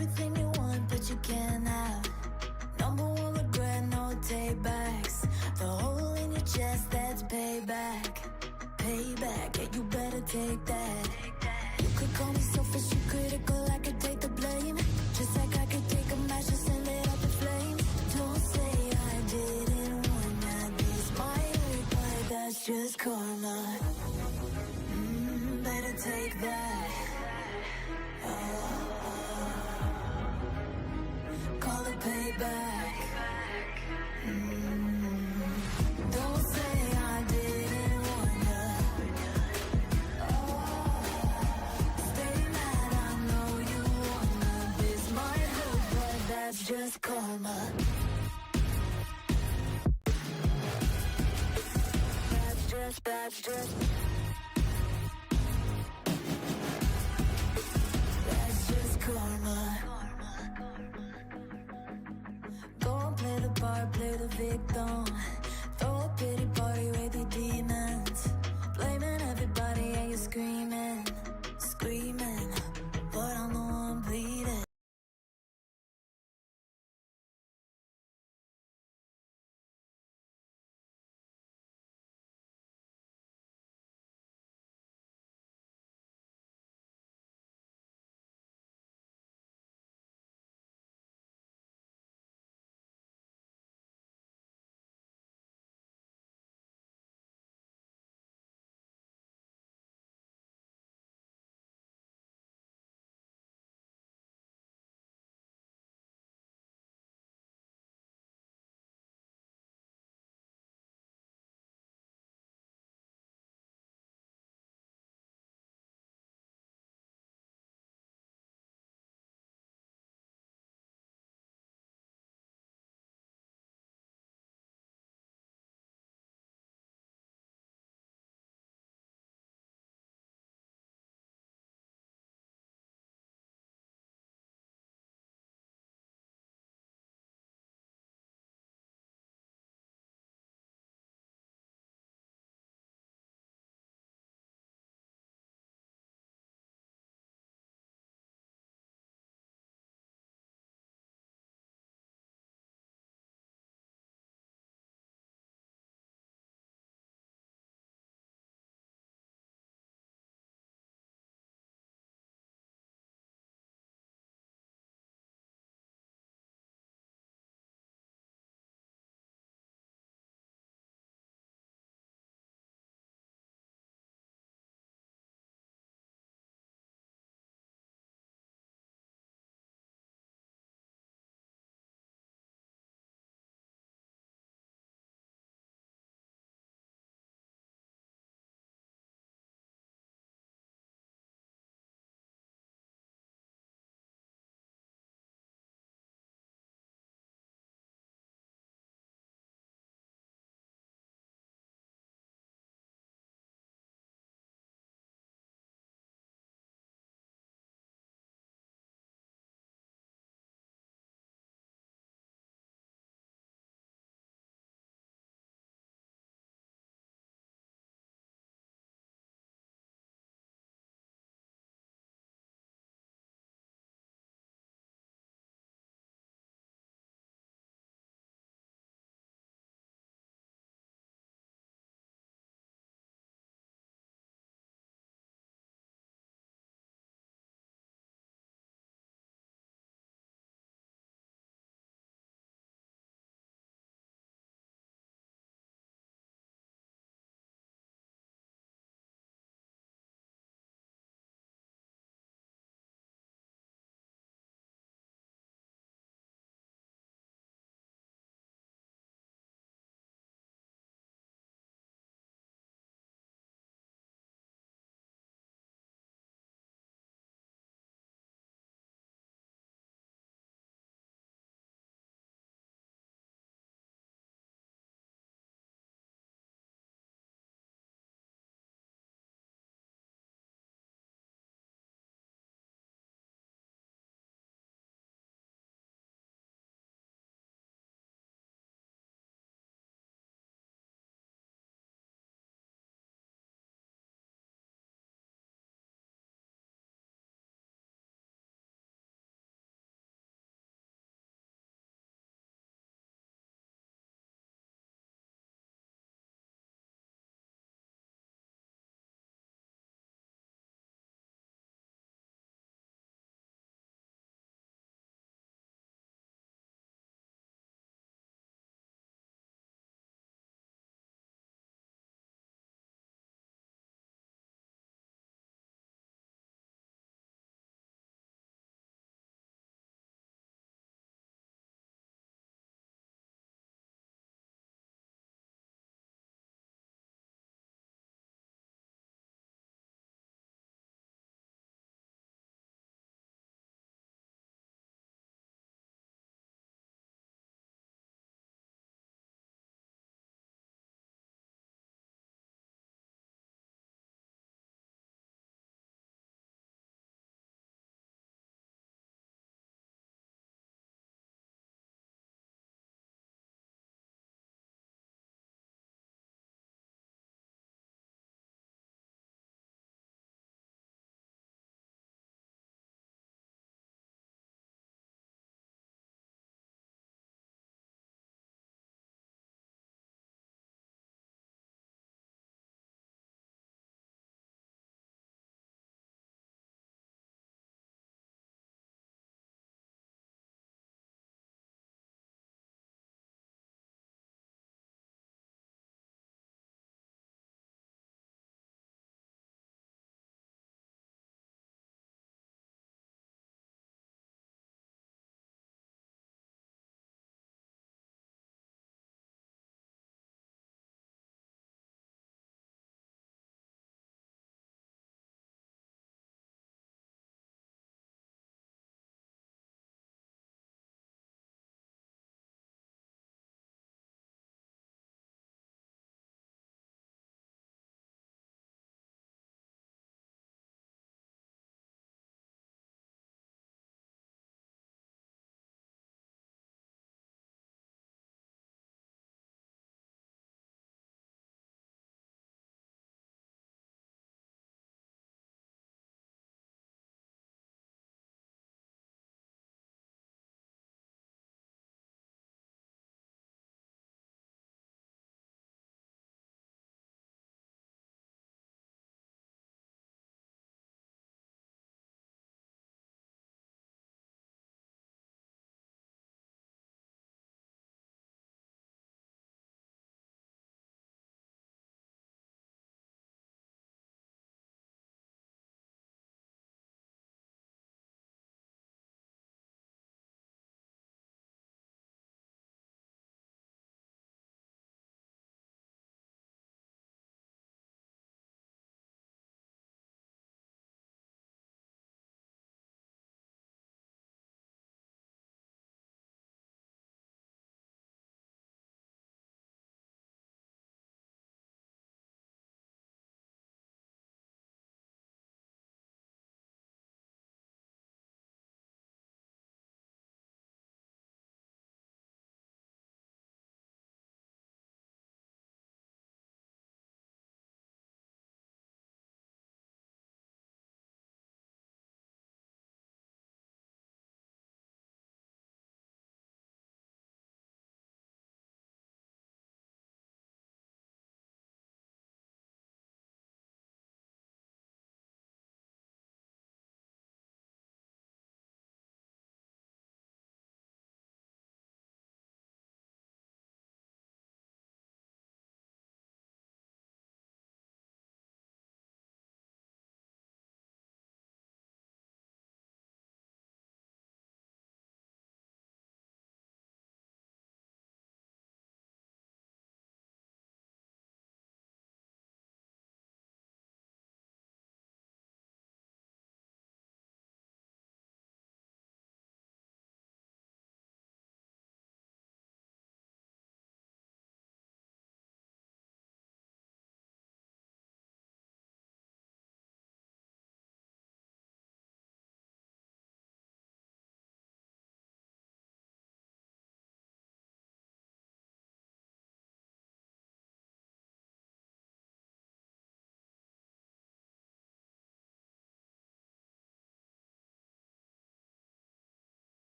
everything you want, but you can't have. Number one regret, no take backs. The hole in your chest, that's payback. Payback, yeah, you better take that. You could call me selfish, you critical, I could take the blame. Just like I could take a match and send it up in flames. Don't say I didn't want that. This might hurt, but that's just karma. Better take that. Call it payback. Don't say I didn't want ya. Stay mad, I know you wanna. This might hurt, but that's just karma. That's just karma. Go and play the part, play the victim. Throw a pity party with your demons. Blaming everybody and you're screaming, screaming. But I'm the one bleeding.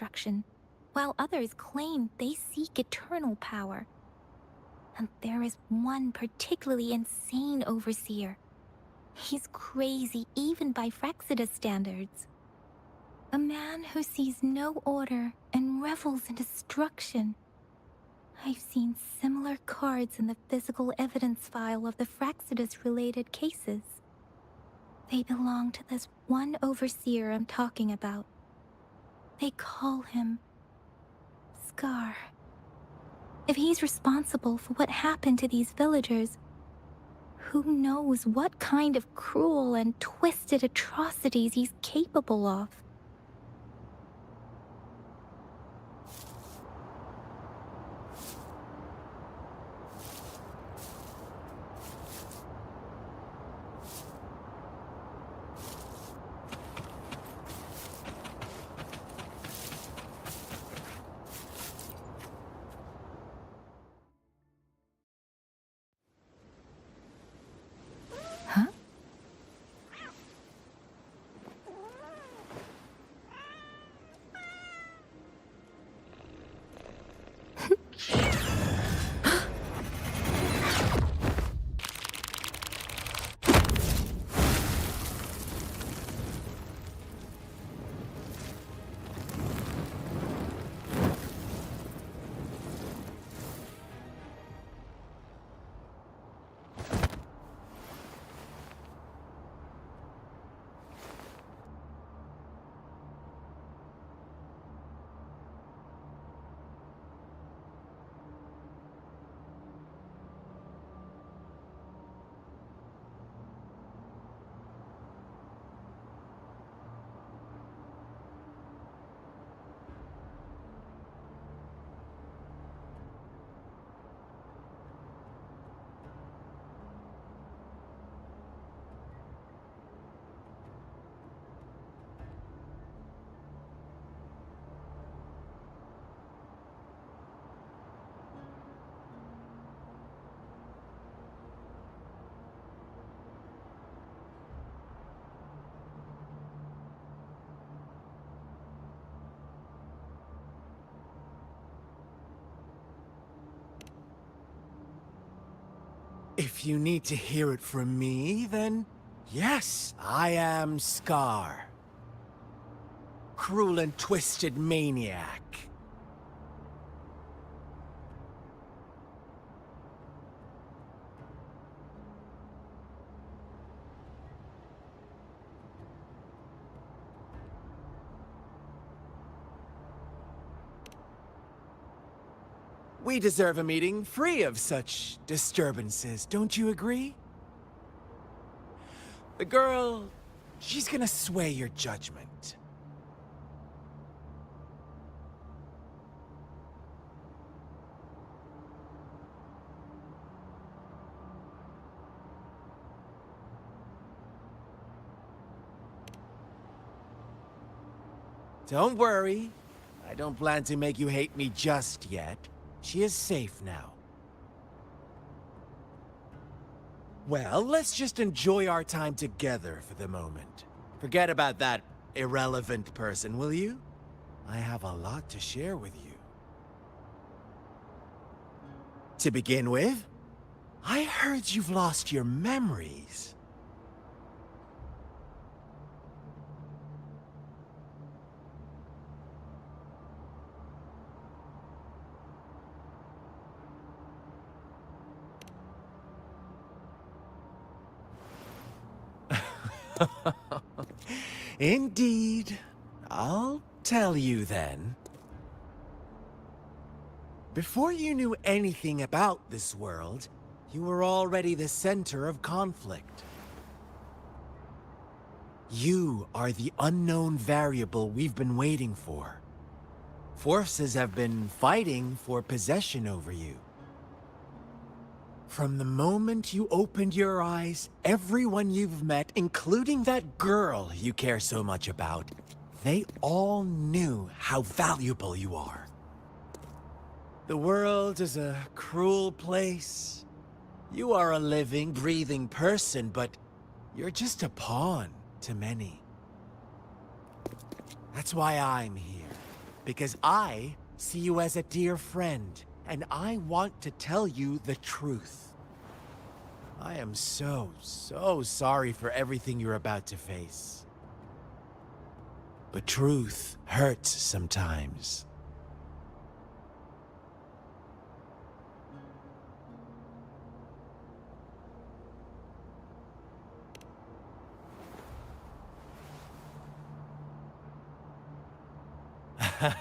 destruction, while others claim they seek eternal power. And there is one particularly insane overseer. He's crazy even by Frexidus standards. A man who sees no order and revels in destruction. I've seen similar cards in the physical evidence file of the Frexidus-related cases. They belong to this one overseer I'm talking about. They call him Scar. If he's responsible for what happened to these villagers, who knows what kind of cruel and twisted atrocities he's capable of? Huh? If you need to hear it from me, then yes, I am Scar. Cruel and twisted maniac. We deserve a meeting free of such disturbances, don't you agree? The girl, she's gonna sway your judgment. Don't worry. I don't plan to make you hate me just yet. She is safe now. Well, let's just enjoy our time together for the moment. Forget about that irrelevant person, will you? I have a lot to share with you. To begin with, I heard you've lost your memories. Indeed. I'll tell you then. Before you knew anything about this world, you were already the center of conflict. You are the unknown variable we've been waiting for. Forces have been fighting for possession over you. From the moment you opened your eyes, everyone you've met, including that girl you care so much about, they all knew how valuable you are. The world is a cruel place. You are a living, breathing person, but you're just a pawn to many. That's why I'm here. because I see you as a dear friend, and I want to tell you the truth. I am so sorry for everything you're about to face. But truth hurts sometimes.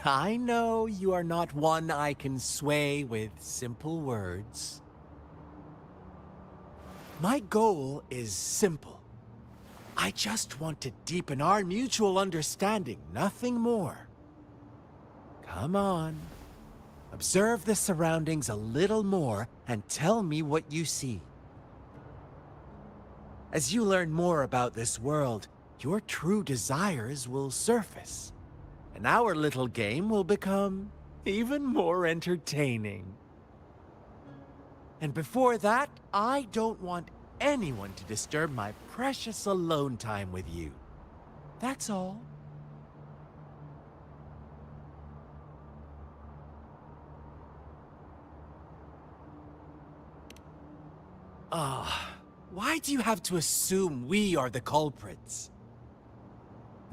I know you are not one I can sway with simple words. My goal is simple. I just want to deepen our mutual understanding, nothing more. Come on. Observe the surroundings a little more and tell me what you see. As you learn more about this world, your true desires will surface. And our little game will become even more entertaining. And before that, I don't want anyone to disturb my precious alone time with you. That's all. Why do you have to assume we are the culprits?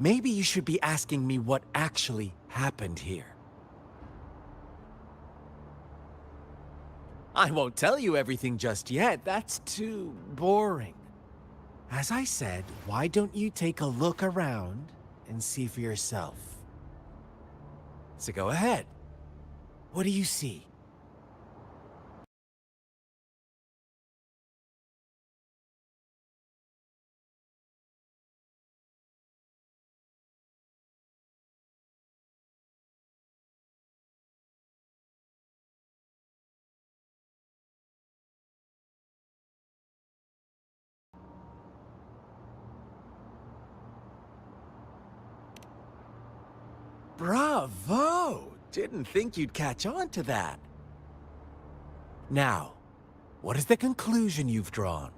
Maybe you should be asking me what actually happened here. I won't tell you everything just yet. That's too boring. As I said, why don't you take a look around and see for yourself? So go ahead. What do you see? Bravo! Didn't think you'd catch on to that. Now, what is the conclusion you've drawn?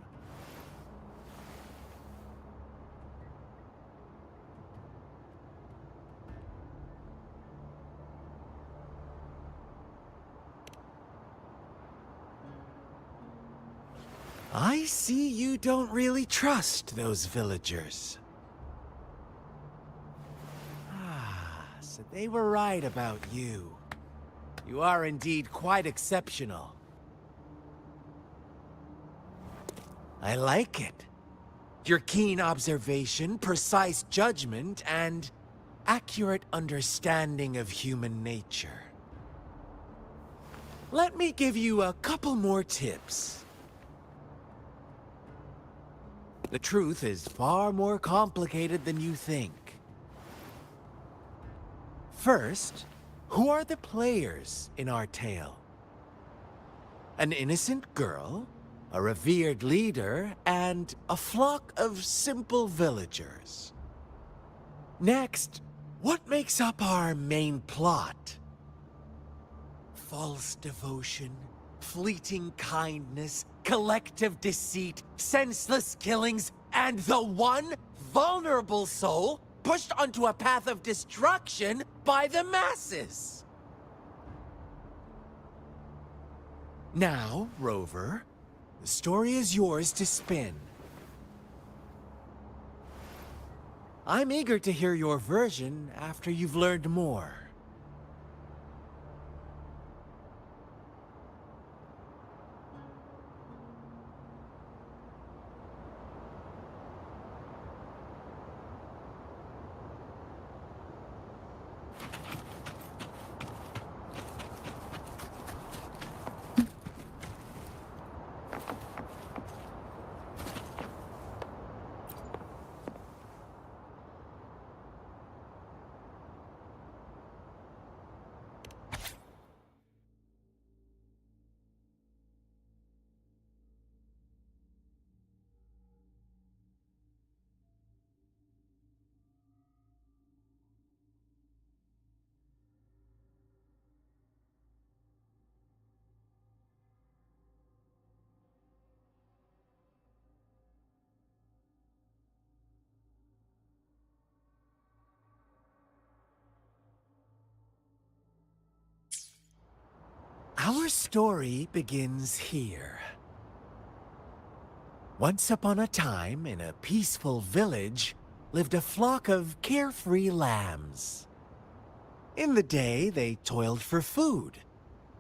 I see you don't really trust those villagers. So they were right about you. You are indeed quite exceptional. I like it. Your keen observation, precise judgment, and accurate understanding of human nature. Let me give you a couple more tips. The truth is far more complicated than you think. First, who are the players in our tale? An innocent girl, a revered leader, and a flock of simple villagers. Next, what makes up our main plot? False devotion, fleeting kindness, collective deceit, senseless killings, and the one vulnerable soul pushed onto a path of destruction by the masses. Now, Rover, the story is yours to spin. I'm eager to hear your version after you've learned more. Our story begins here. Once upon a time, in a peaceful village, lived a flock of carefree lambs. In the day, they toiled for food,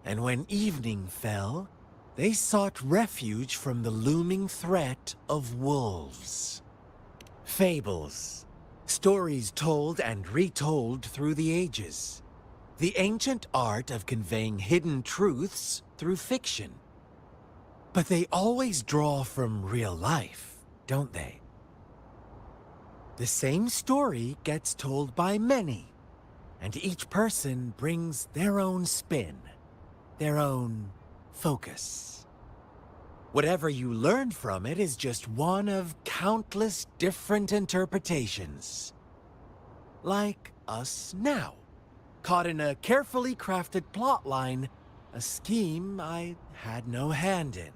and when evening fell, they sought refuge from the looming threat of wolves. Fables, stories told and retold through the ages. The ancient art of conveying hidden truths through fiction. But they always draw from real life, don't they? The same story gets told by many, and each person brings their own spin, their own focus. Whatever you learn from it is just one of countless different interpretations. Like us now, caught in a carefully crafted plotline, a scheme I had no hand in.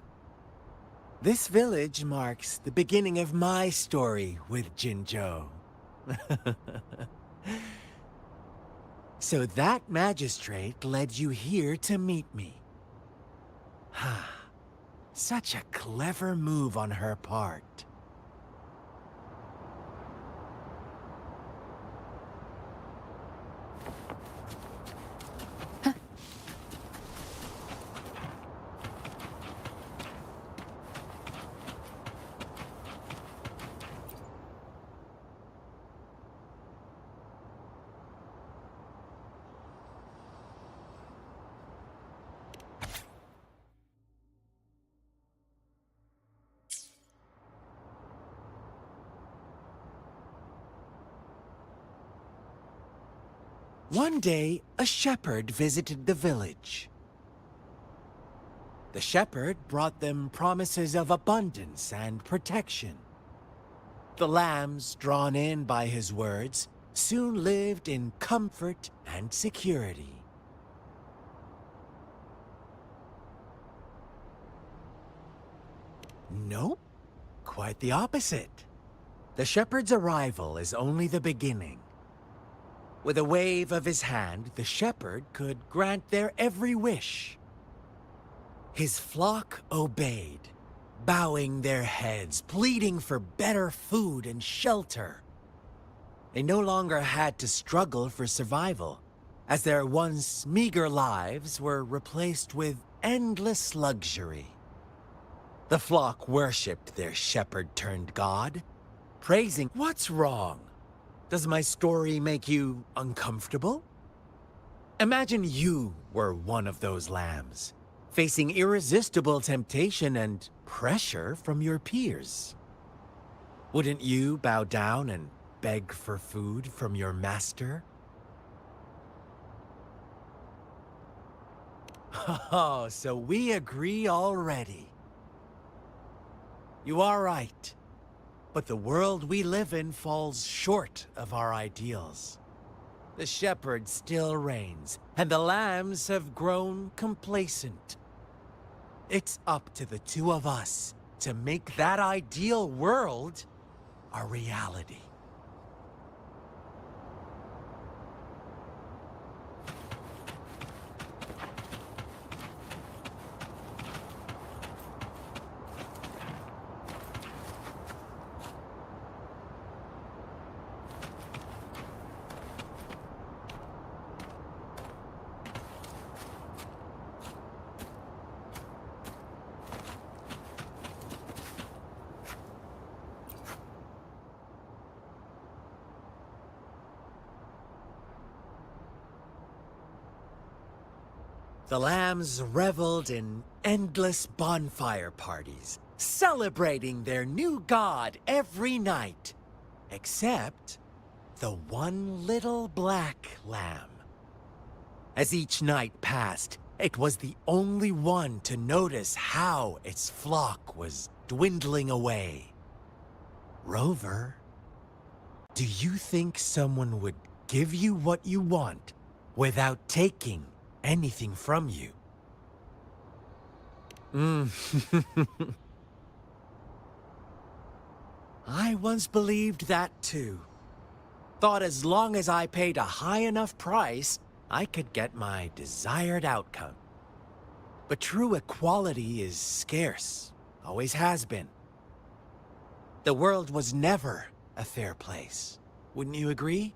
This village marks the beginning of my story with Jinzhou. So that magistrate led you here to meet me. Such a clever move on her part. One day, a shepherd visited the village. The shepherd brought them promises of abundance and protection. The lambs, drawn in by his words, soon lived in comfort and security. Nope, quite the opposite. The shepherd's arrival is only the beginning. With a wave of his hand, the shepherd could grant their every wish. His flock obeyed, bowing their heads, pleading for better food and shelter. They no longer had to struggle for survival, as their once meager lives were replaced with endless luxury. The flock worshipped their shepherd-turned-god, praising. What's wrong? Does my story make you uncomfortable? Imagine you were one of those lambs, facing irresistible temptation and pressure from your peers. Wouldn't you bow down and beg for food from your master? Oh, so we agree already. You are right. But the world we live in falls short of our ideals. The shepherd still reigns, and the lambs have grown complacent. It's up to the two of us to make that ideal world a reality. The lambs reveled in endless bonfire parties, celebrating their new god every night, except the one little black lamb. As each night passed, it was the only one to notice how its flock was dwindling away. Rover, do you think someone would give you what you want without taking anything from you? I once believed that too. Thought as long as I paid a high enough price, I could get my desired outcome. But true equality is scarce, always has been. The world was never a fair place, wouldn't you agree?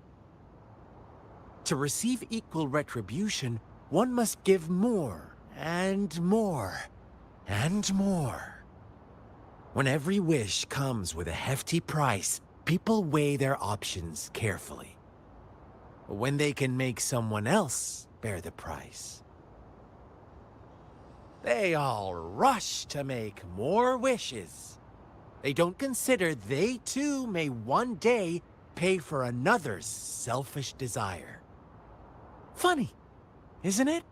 To receive equal retribution, one must give more, and more, and more. When every wish comes with a hefty price, people weigh their options carefully. When they can make someone else bear the price, they all rush to make more wishes. They don't consider they too may one day pay for another's selfish desire. Funny, isn't it?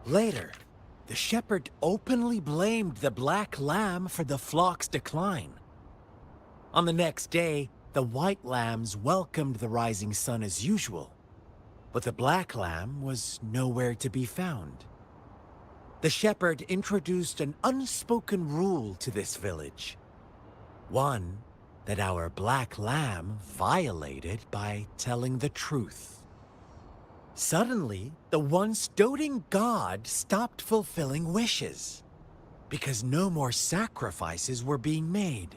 Later, the shepherd openly blamed the black lamb for the flock's decline. On the next day, the white lambs welcomed the rising sun as usual, but the black lamb was nowhere to be found. The shepherd introduced an unspoken rule to this village. One that our black lamb violated by telling the truth. Suddenly, the once doting god stopped fulfilling wishes, because no more sacrifices were being made.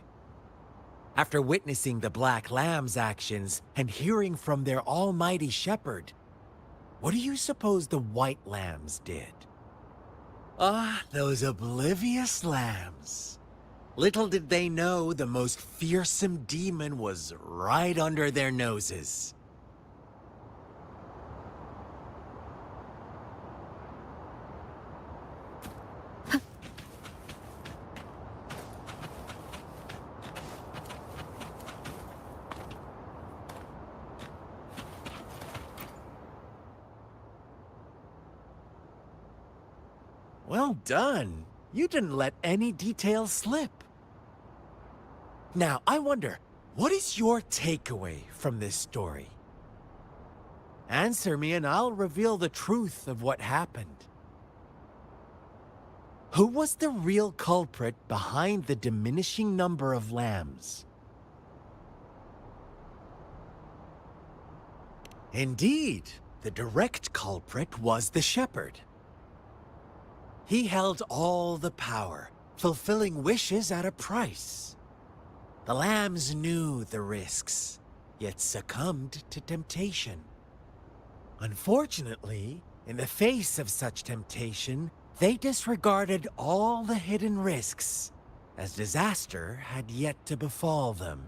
After witnessing the black lamb's actions and hearing from their almighty shepherd, what do you suppose the white lambs did? Ah, those oblivious lambs. Little did they know the most fearsome demon was right under their noses. Well done. You didn't let any details slip. Now, I wonder, what is your takeaway from this story? Answer me and I'll reveal the truth of what happened. Who was the real culprit behind the diminishing number of lambs? Indeed, the direct culprit was the shepherd. He held all the power, fulfilling wishes at a price. The lambs knew the risks, yet succumbed to temptation. Unfortunately, in the face of such temptation, they disregarded all the hidden risks, as disaster had yet to befall them.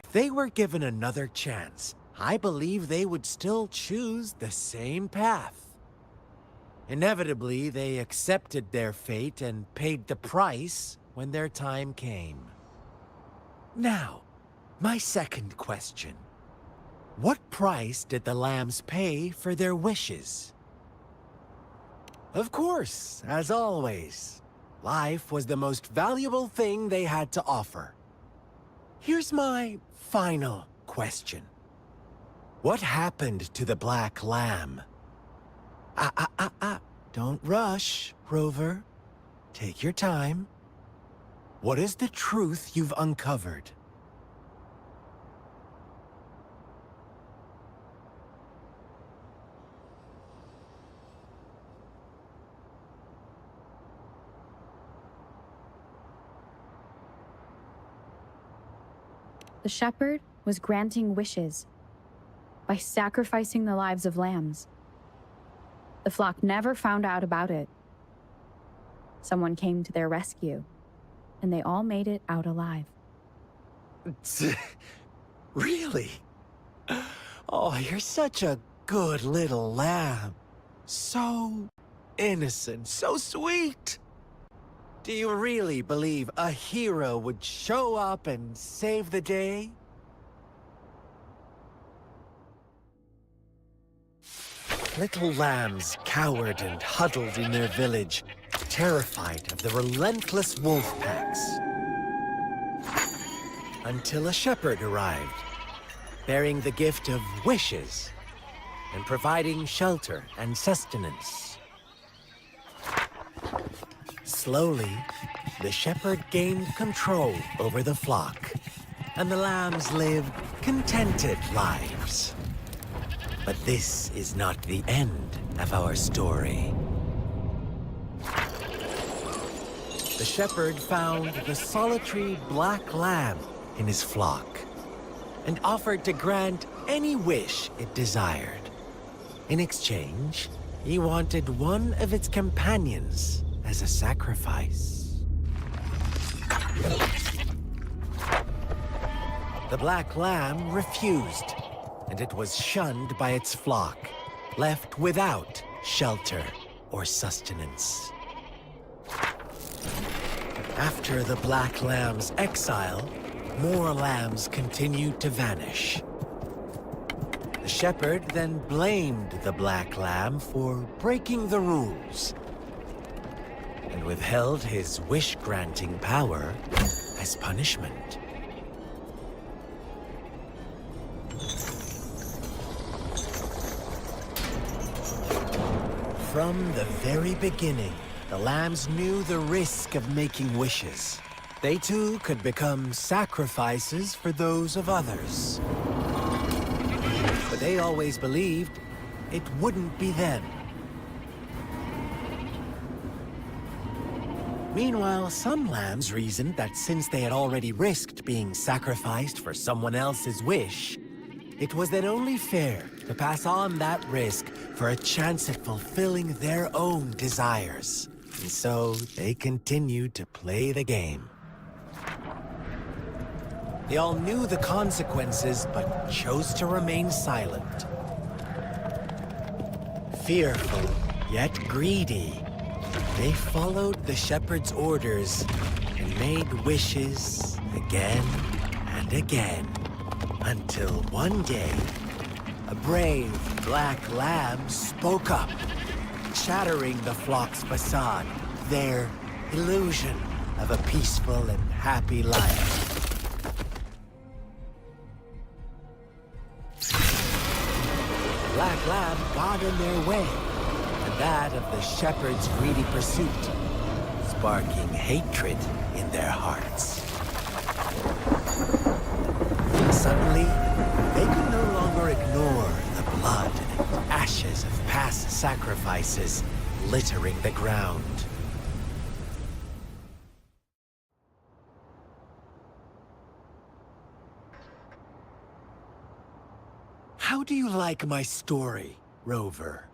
If they were given another chance, I believe they would still choose the same path. Inevitably, they accepted their fate and paid the price when their time came. Now, my second question. What price did the lambs pay for their wishes? Of course, as always, life was the most valuable thing they had to offer. Here's my final question. What happened to the black lamb? Don't rush, Rover. Take your time. What is the truth you've uncovered? The shepherd was granting wishes by sacrificing the lives of lambs. The flock never found out about it. Someone came to their rescue, and they all made it out alive. Really? Oh, you're such a good little lamb. So innocent, so sweet. Do you really believe a hero would show up and save the day? little lambs cowered and huddled in their village, terrified of the relentless wolf packs. Until a shepherd arrived, bearing the gift of wishes and providing shelter and sustenance. Slowly, the shepherd gained control over the flock, and the lambs lived contented lives. But this is not the end of our story. The shepherd found the solitary black lamb in his flock and offered to grant any wish it desired. In exchange, he wanted one of its companions as a sacrifice. The black lamb refused, and it was shunned by its flock, left without shelter or sustenance. After the black lamb's exile, more lambs continued to vanish. The shepherd then blamed the black lamb for breaking the rules and withheld his wish-granting power as punishment. From the very beginning, the lambs knew the risk of making wishes. They too could become sacrifices for those of others. But they always believed it wouldn't be them. Meanwhile, some lambs reasoned that since they had already risked being sacrificed for someone else's wish, it was then only fair to pass on that risk for a chance at fulfilling their own desires. And so they continued to play the game. They all knew the consequences, but chose to remain silent. Fearful, yet greedy, they followed the shepherd's orders and made wishes again and again, until one day, a brave black lamb spoke up, shattering the flock's facade, their illusion of a peaceful and happy life. The black lamb got in their way, and that of the shepherd's greedy pursuit, sparking hatred in their hearts. Suddenly, they could no longer ignore the blood and ashes of past sacrifices littering the ground. How do you like my story, Rover?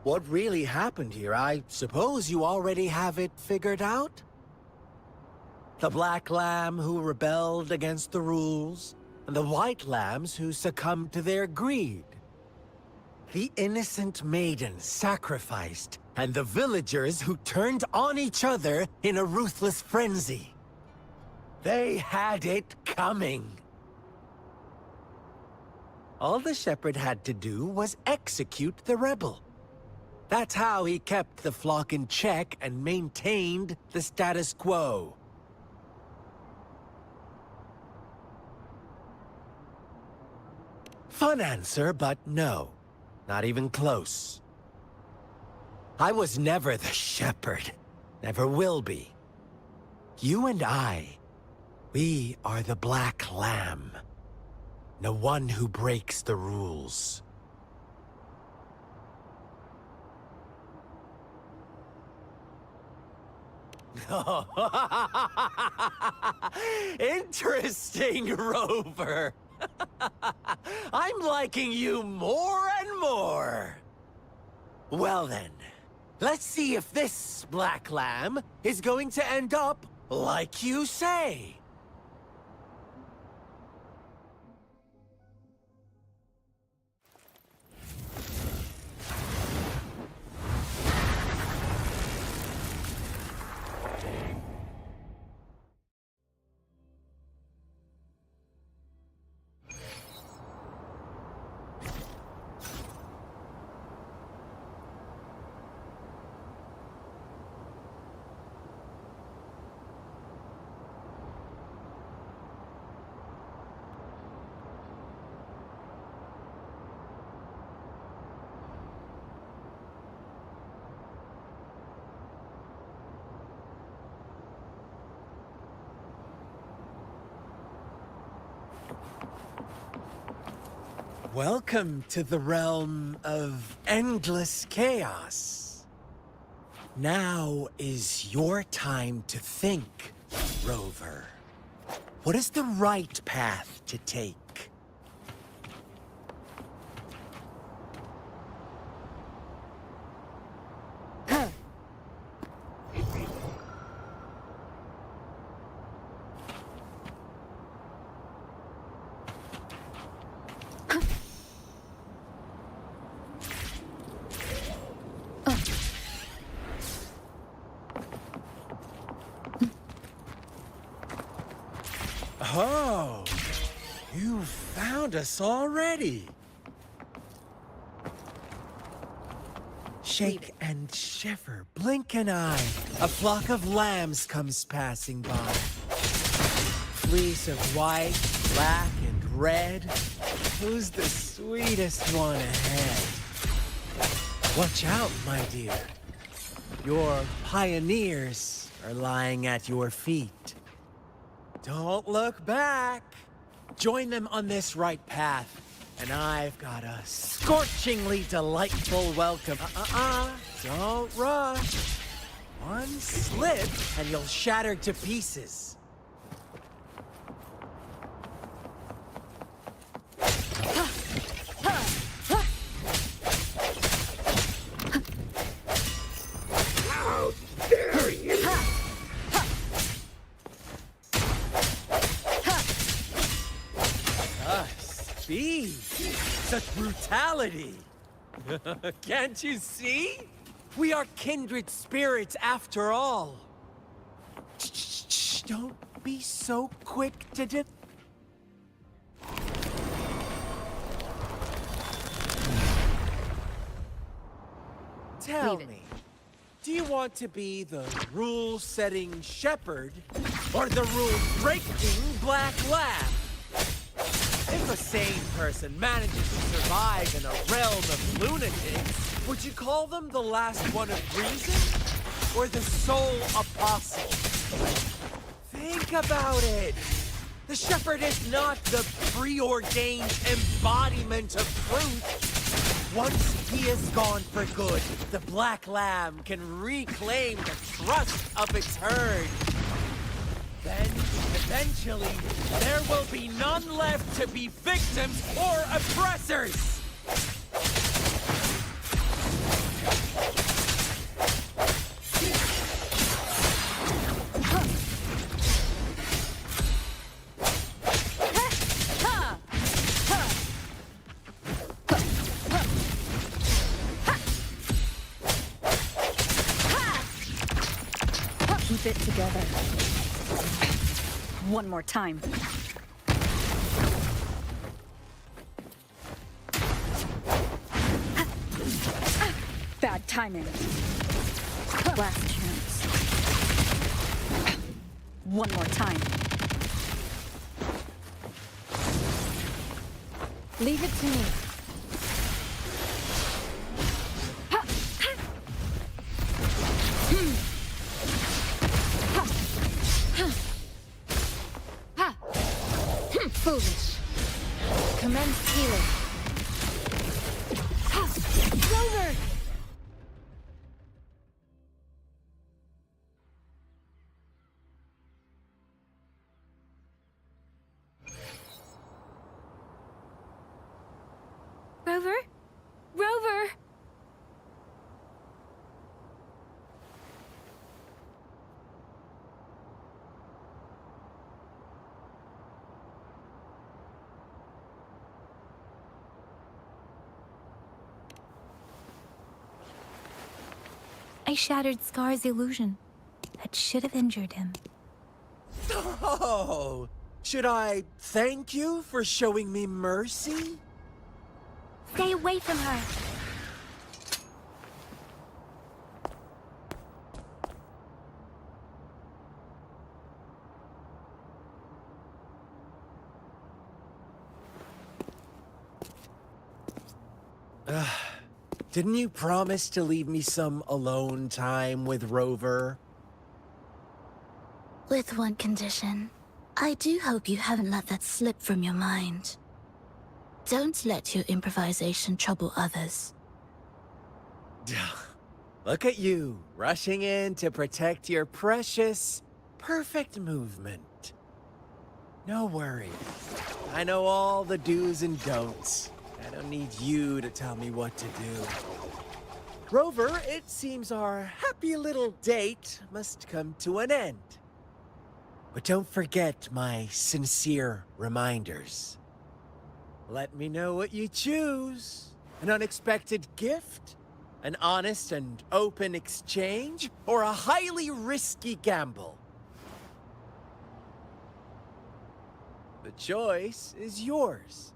What really happened here? I suppose you already have it figured out? The black lamb who rebelled against the rules, and the white lambs who succumbed to their greed. The innocent maiden sacrificed, and the villagers who turned on each other in a ruthless frenzy. They had it coming. All the shepherd had to do was execute the rebel. That's how he kept the flock in check and maintained the status quo. Fun answer, but no. Not even close. I was never the shepherd. Never will be. You and I, we are the black lamb. The one who breaks the rules. Interesting, Rover. I'm liking you more and more. Well then, let's see if this black lamb is going to end up like you say. Welcome to the realm of endless chaos. Now is your time to think, Rover. What is the right path to take? Oh, you found us already. Shake and shiver, blink an eye. A flock of lambs comes passing by. Fleece of white, black, and red. Who's the sweetest one ahead? Watch out, my dear. Your pioneers are lying at your feet. Don't look back. Join them on this right path, and I've got a scorchingly delightful welcome. Don't rush. One slip, and you'll shatter to pieces. How dare you! Speed! Such brutality! Can't you see? We are kindred spirits after all. Shh, don't be so quick to Tell me, do you want to be the rule-setting shepherd or the rule-breaking black lamb? If a sane person manages to survive in a realm of lunatics, would you call them the last one of reason? Or the sole apostle? Think about it. The shepherd is not the preordained embodiment of truth. Once he is gone for good, the black lamb can reclaim the trust of its herd. Then, eventually, there will be none left to be victims or oppressors! Keep it together. One more time. Bad timing. Last chance. One more time. Leave it to me. Foolish. Commence healing. Rover! Rover? Rover! I shattered Scar's illusion. That should have injured him. Oh! Should I thank you for showing me mercy? Stay away from her! Didn't you promise to leave me some alone time with Rover? With one condition. I do hope you haven't let that slip from your mind. Don't let your improvisation trouble others. Look at you, rushing in to protect your precious, perfect movement. No worries. I know all the do's and don'ts. I don't need you to tell me what to do. Rover, it seems our happy little date must come to an end. But don't forget my sincere reminders. Let me know what you choose. An unexpected gift? An honest and open exchange? Or a highly risky gamble? The choice is yours.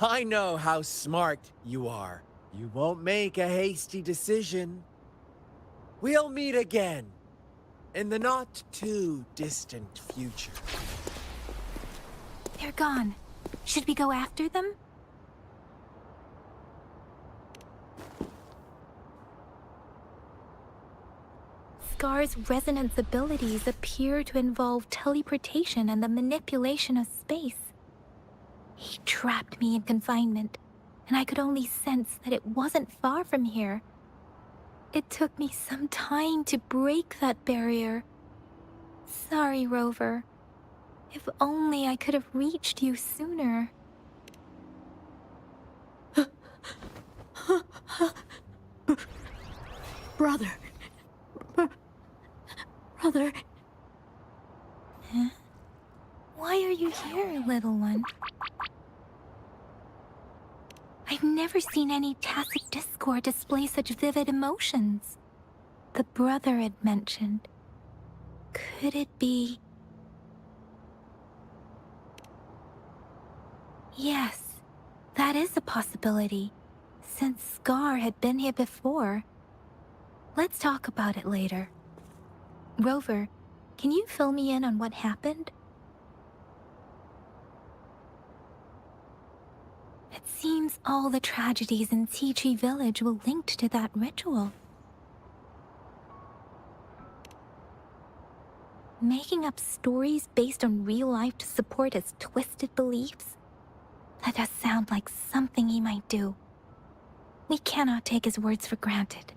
I know how smart you are. You won't make a hasty decision. We'll meet again in the not-too-distant future. They're gone. Should we go after them? Scar's resonance abilities appear to involve teleportation and the manipulation of space. He trapped me in confinement, and I could only sense that it wasn't far from here. It took me some time to break that barrier. Sorry, Rover. If only I could have reached you sooner. Brother. Brother. Huh? Why are you here, little one? I've never seen any tacit discord display such vivid emotions. The brother had mentioned. Could it be... Yes, that is a possibility, since Scar had been here before. Let's talk about it later. Rover, can you fill me in on what happened? It seems all the tragedies in Tea Tree Village were linked to that ritual. Making up stories based on real life to support his twisted beliefs? That does sound like something he might do. We cannot take his words for granted.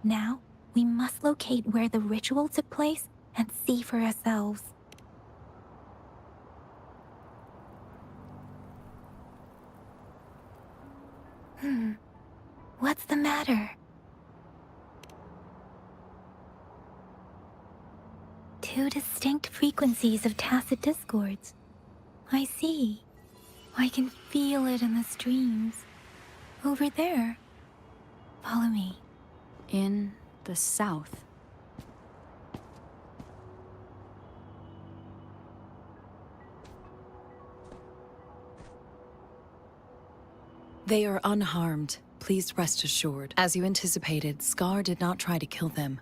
Now, we must locate where the ritual took place and see for ourselves. What's the matter? Two distinct frequencies of tacit discords. I see. I can feel it in the streams. Over there. Follow me. In the south. They are unharmed. Please rest assured. As you anticipated, Scar did not try to kill them.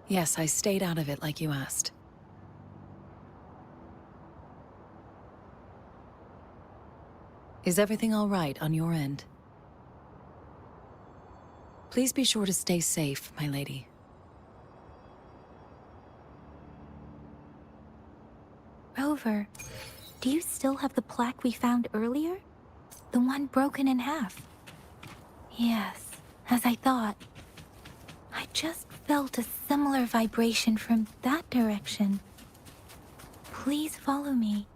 Yes, I stayed out of it like you asked. Is everything all right on your end? Please be sure to stay safe, my lady. Rover, do you still have the plaque we found earlier? The one broken in half? Yes, as I thought. I just felt a similar vibration from that direction. Please follow me.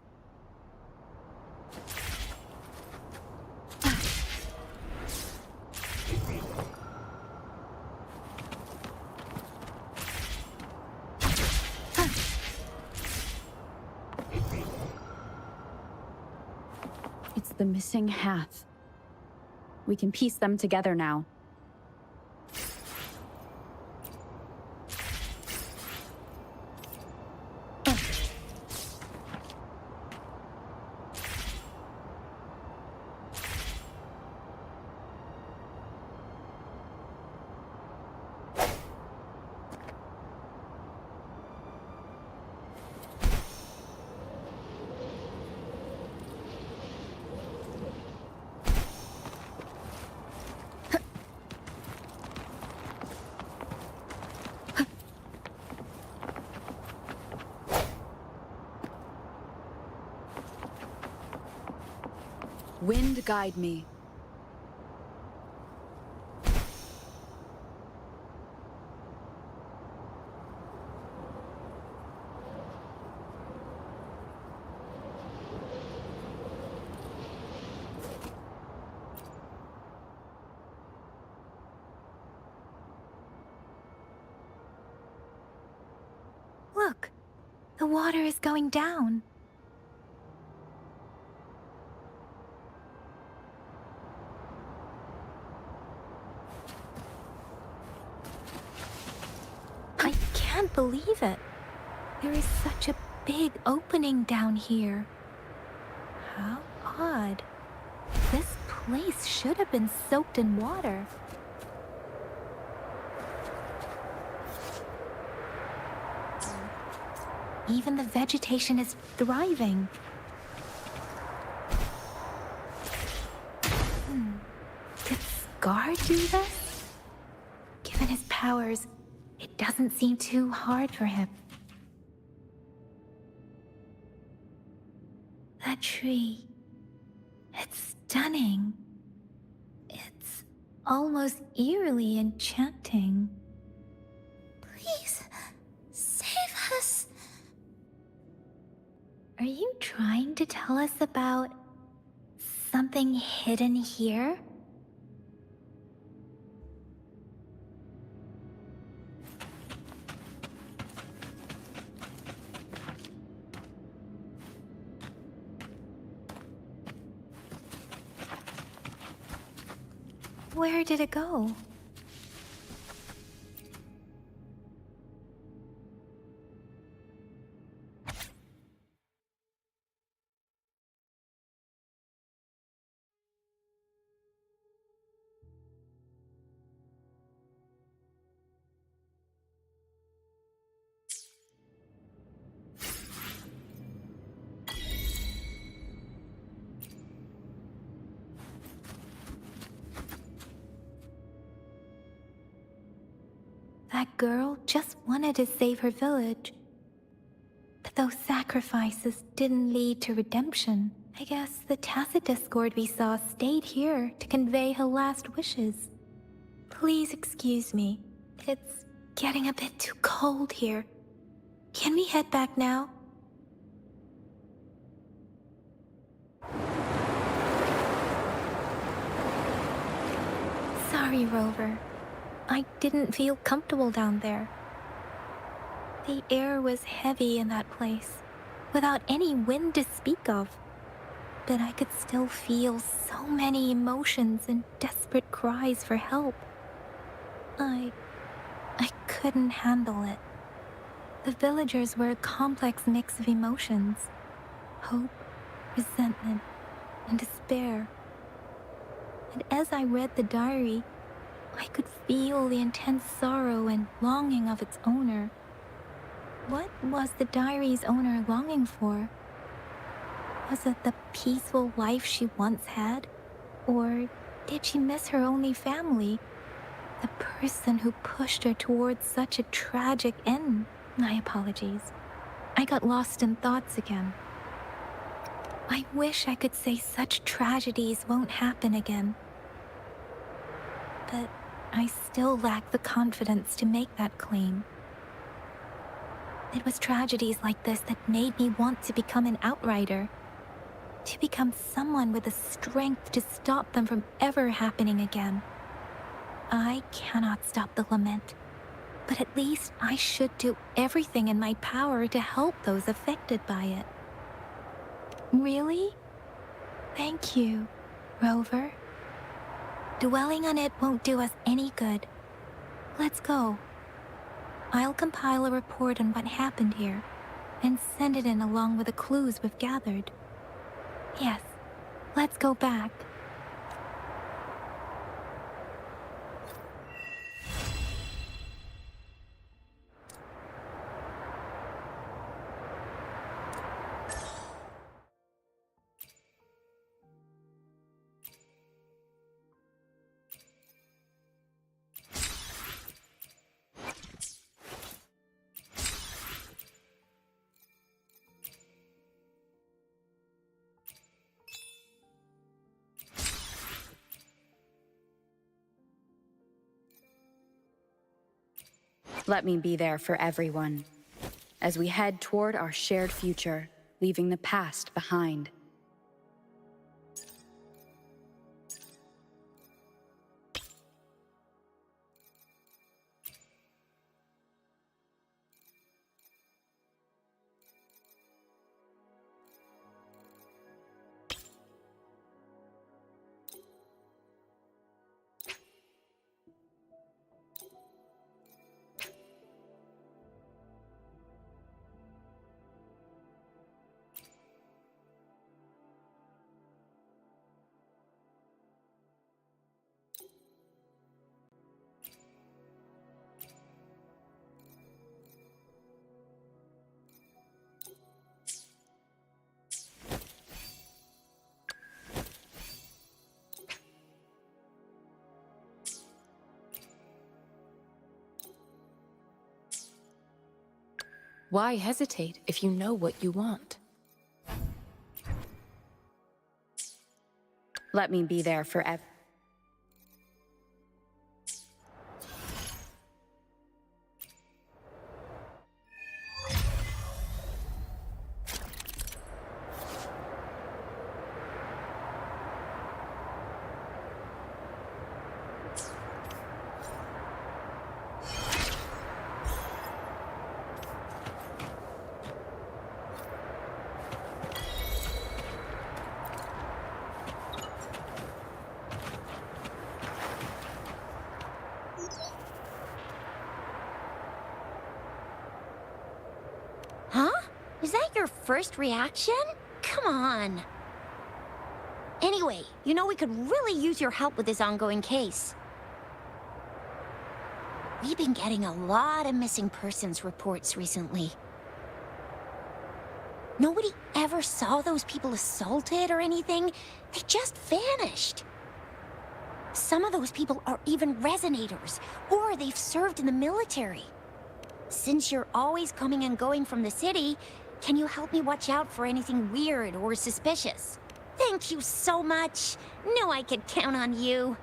It's the missing half. We can piece them together now. Wind guide me. Look, the water is going down. I can't believe it. There is such a big opening down here. How odd. This place should have been soaked in water. Even the vegetation is thriving. Did Scar do this? Given his powers, it doesn't seem too hard for him. That tree. It's stunning. It's almost eerily enchanting. Please, save us. Are you trying to tell us about something hidden here? Where did it go? That girl just wanted to save her village. But those sacrifices didn't lead to redemption. I guess the tacit discord we saw stayed here to convey her last wishes. Please excuse me. It's getting a bit too cold here. Can we head back now? Sorry, Rover. I didn't feel comfortable down there. The air was heavy in that place, without any wind to speak of. But I could still feel so many emotions and desperate cries for help. I couldn't handle it. The villagers were a complex mix of emotions. Hope, resentment, and despair. And as I read the diary, I could feel the intense sorrow and longing of its owner. What was the diary's owner longing for? Was it the peaceful life she once had? Or did she miss her only family? The person who pushed her towards such a tragic end? My apologies. I got lost in thoughts again. I wish I could say such tragedies won't happen again. But I still lack the confidence to make that claim. It was tragedies like this that made me want to become an outrider. To become someone with the strength to stop them from ever happening again. I cannot stop the lament, but at least I should do everything in my power to help those affected by it. Really? Thank you, Rover. Dwelling on it won't do us any good. Let's go. I'll compile a report on what happened here, and send it in along with the clues we've gathered. Yes, let's go back. Let me be there for everyone, as we head toward our shared future, leaving the past behind. Why hesitate if you know what you want? Let me be there for everyone. Huh? Is that your first reaction? Come on. Anyway, you know we could really use your help with this ongoing case. We've been getting a lot of missing persons reports recently. Nobody ever saw those people assaulted or anything. They just vanished. Some of those people are even resonators, or they've served in the military. Since you're always coming and going from the city, can you help me watch out for anything weird or suspicious? Thank you so much. Knew I could count on you.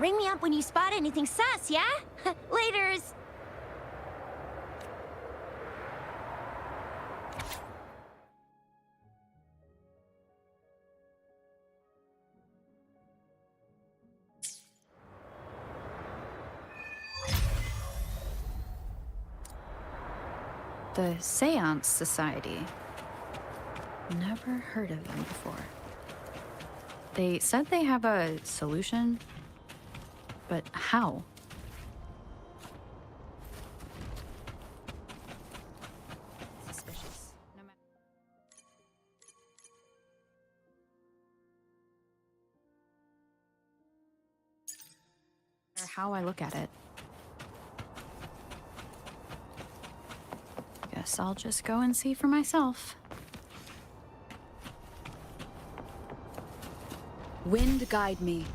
Ring me up when you spot anything sus, yeah? Laters. The Seance Society. Never heard of them before. They said they have a solution, but how? Suspicious. No matter how I look at it. Guess I'll just go and see for myself. Wind guide me.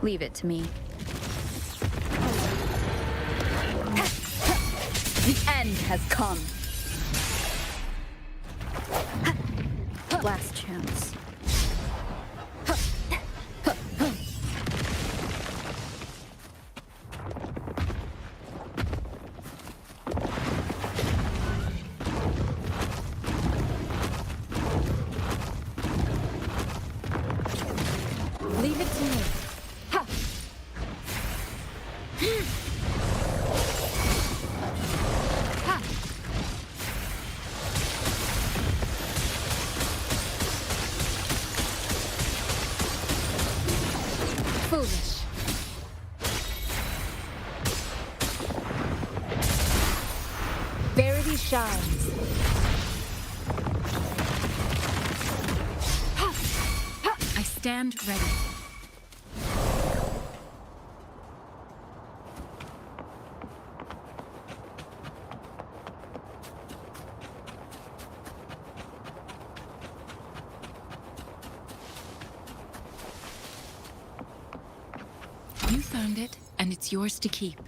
Leave it to me. The end has come. Last chance. Leave it to me. Ha! Ha! Foolish. Verity shines. I stand ready. You found it, and it's yours to keep.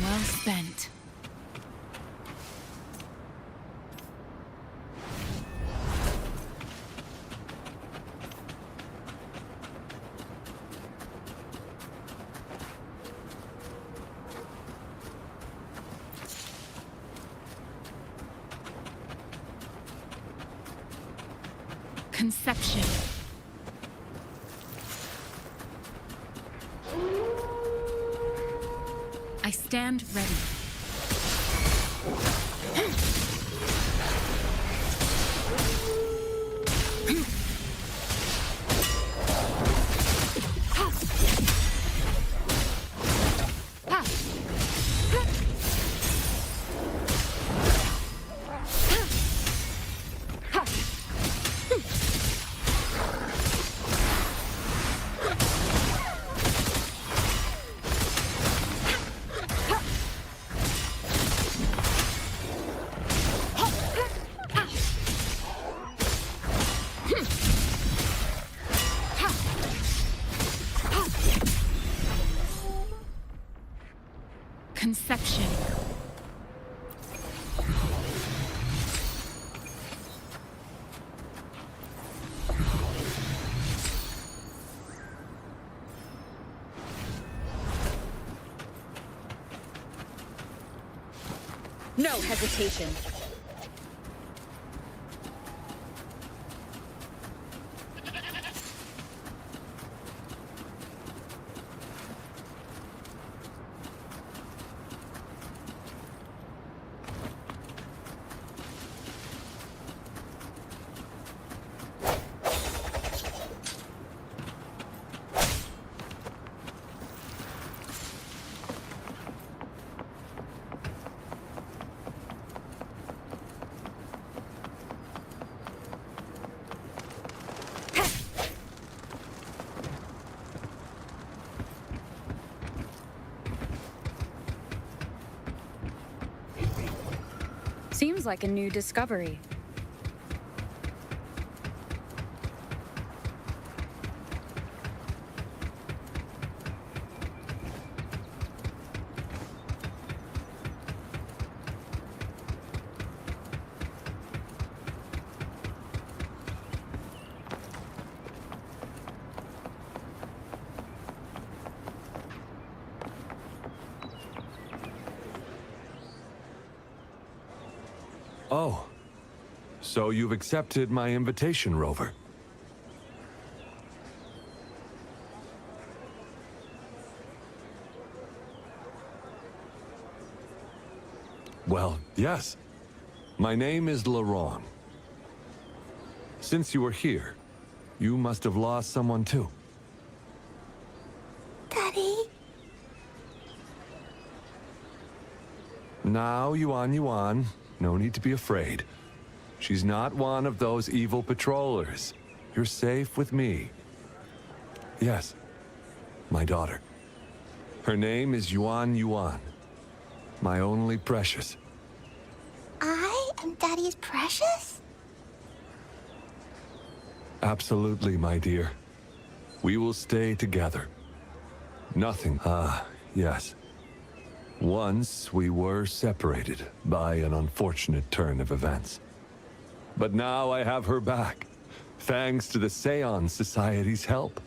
well spent. Conception. I stand ready. Conception. No hesitation. Seems like a new discovery. Oh, so you've accepted my invitation, Rover. Well, yes. My name is Laurent. Since you are here, you must have lost someone too. Daddy? Now, Yuan. No need to be afraid. She's not one of those evil patrollers. You're safe with me. Yes, my daughter. Her name is Yuan. My only precious. I am Daddy's precious? Absolutely, my dear. We will stay together. Nothing. Yes. Once we were separated by an unfortunate turn of events. But now I have her back, thanks to the Seance Society's help.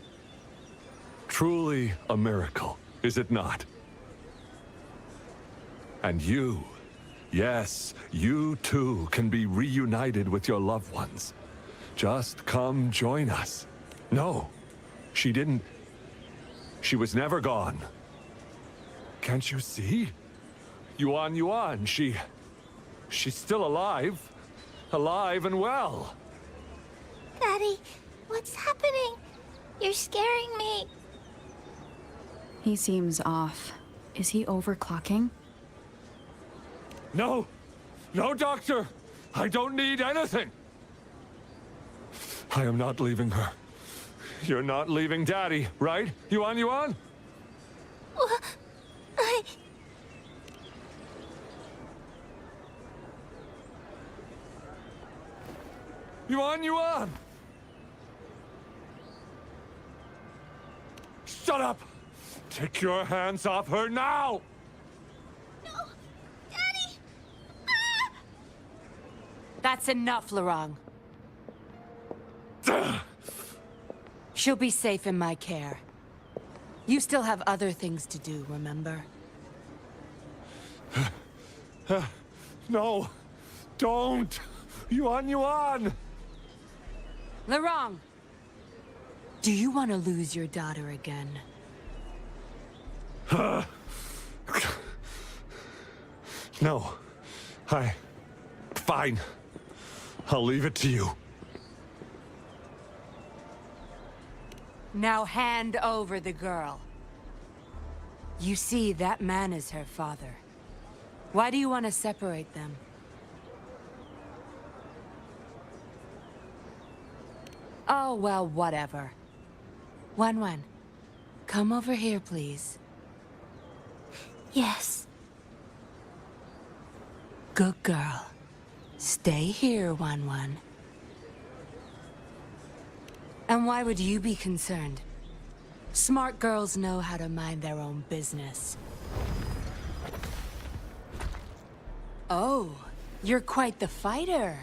Truly a miracle, is it not? And you, yes, you too can be reunited with your loved ones. Just come join us. No, she didn't. She was never gone. Can't you see? Yuan, she's still alive. Alive and well. Daddy, what's happening? You're scaring me. He seems off. Is he overclocking? No, doctor. I don't need anything. I am not leaving her. You're not leaving Daddy, right? Yuan? Yuan! Shut up! Take your hands off her now! That's enough, Lorong. She'll be safe in my care. You still have other things to do, remember? No! Don't! Yuan! Lorong! Do you want to lose your daughter again? No. Fine. I'll leave it to you. Now hand over the girl. You see, that man is her father. Why do you want to separate them? Oh, well, whatever. Wan, come over here, please. Yes. Good girl. Stay here, Wan. And why would you be concerned? Smart girls know how to mind their own business. Oh, you're quite the fighter.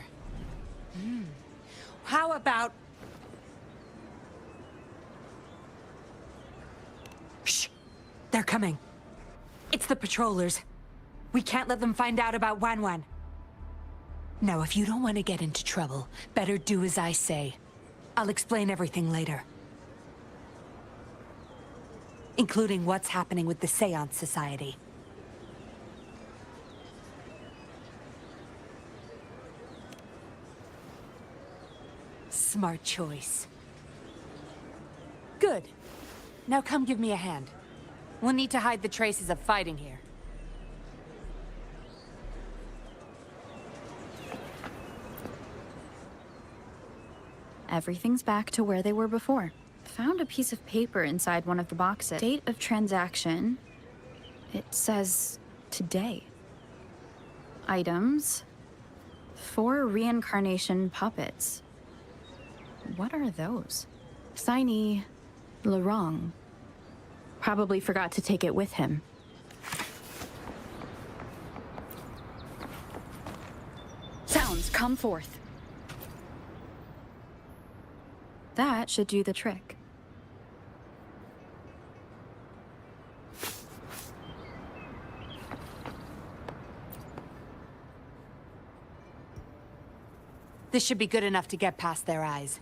How about... Shh! They're coming. It's the patrollers. We can't let them find out about Wan. Now, if you don't want to get into trouble, better do as I say. I'll explain everything later. Including what's happening with the Seance Society. Smart choice. Good. Now come give me a hand. We'll need to hide the traces of fighting here. Everything's back to where they were before. Found a piece of paper inside one of the boxes. Date of transaction. It says today. Items. 4 reincarnation puppets. What are those? Signee, Lorong. Probably forgot to take it with him. Sounds, come forth. That should do the trick. This should be good enough to get past their eyes.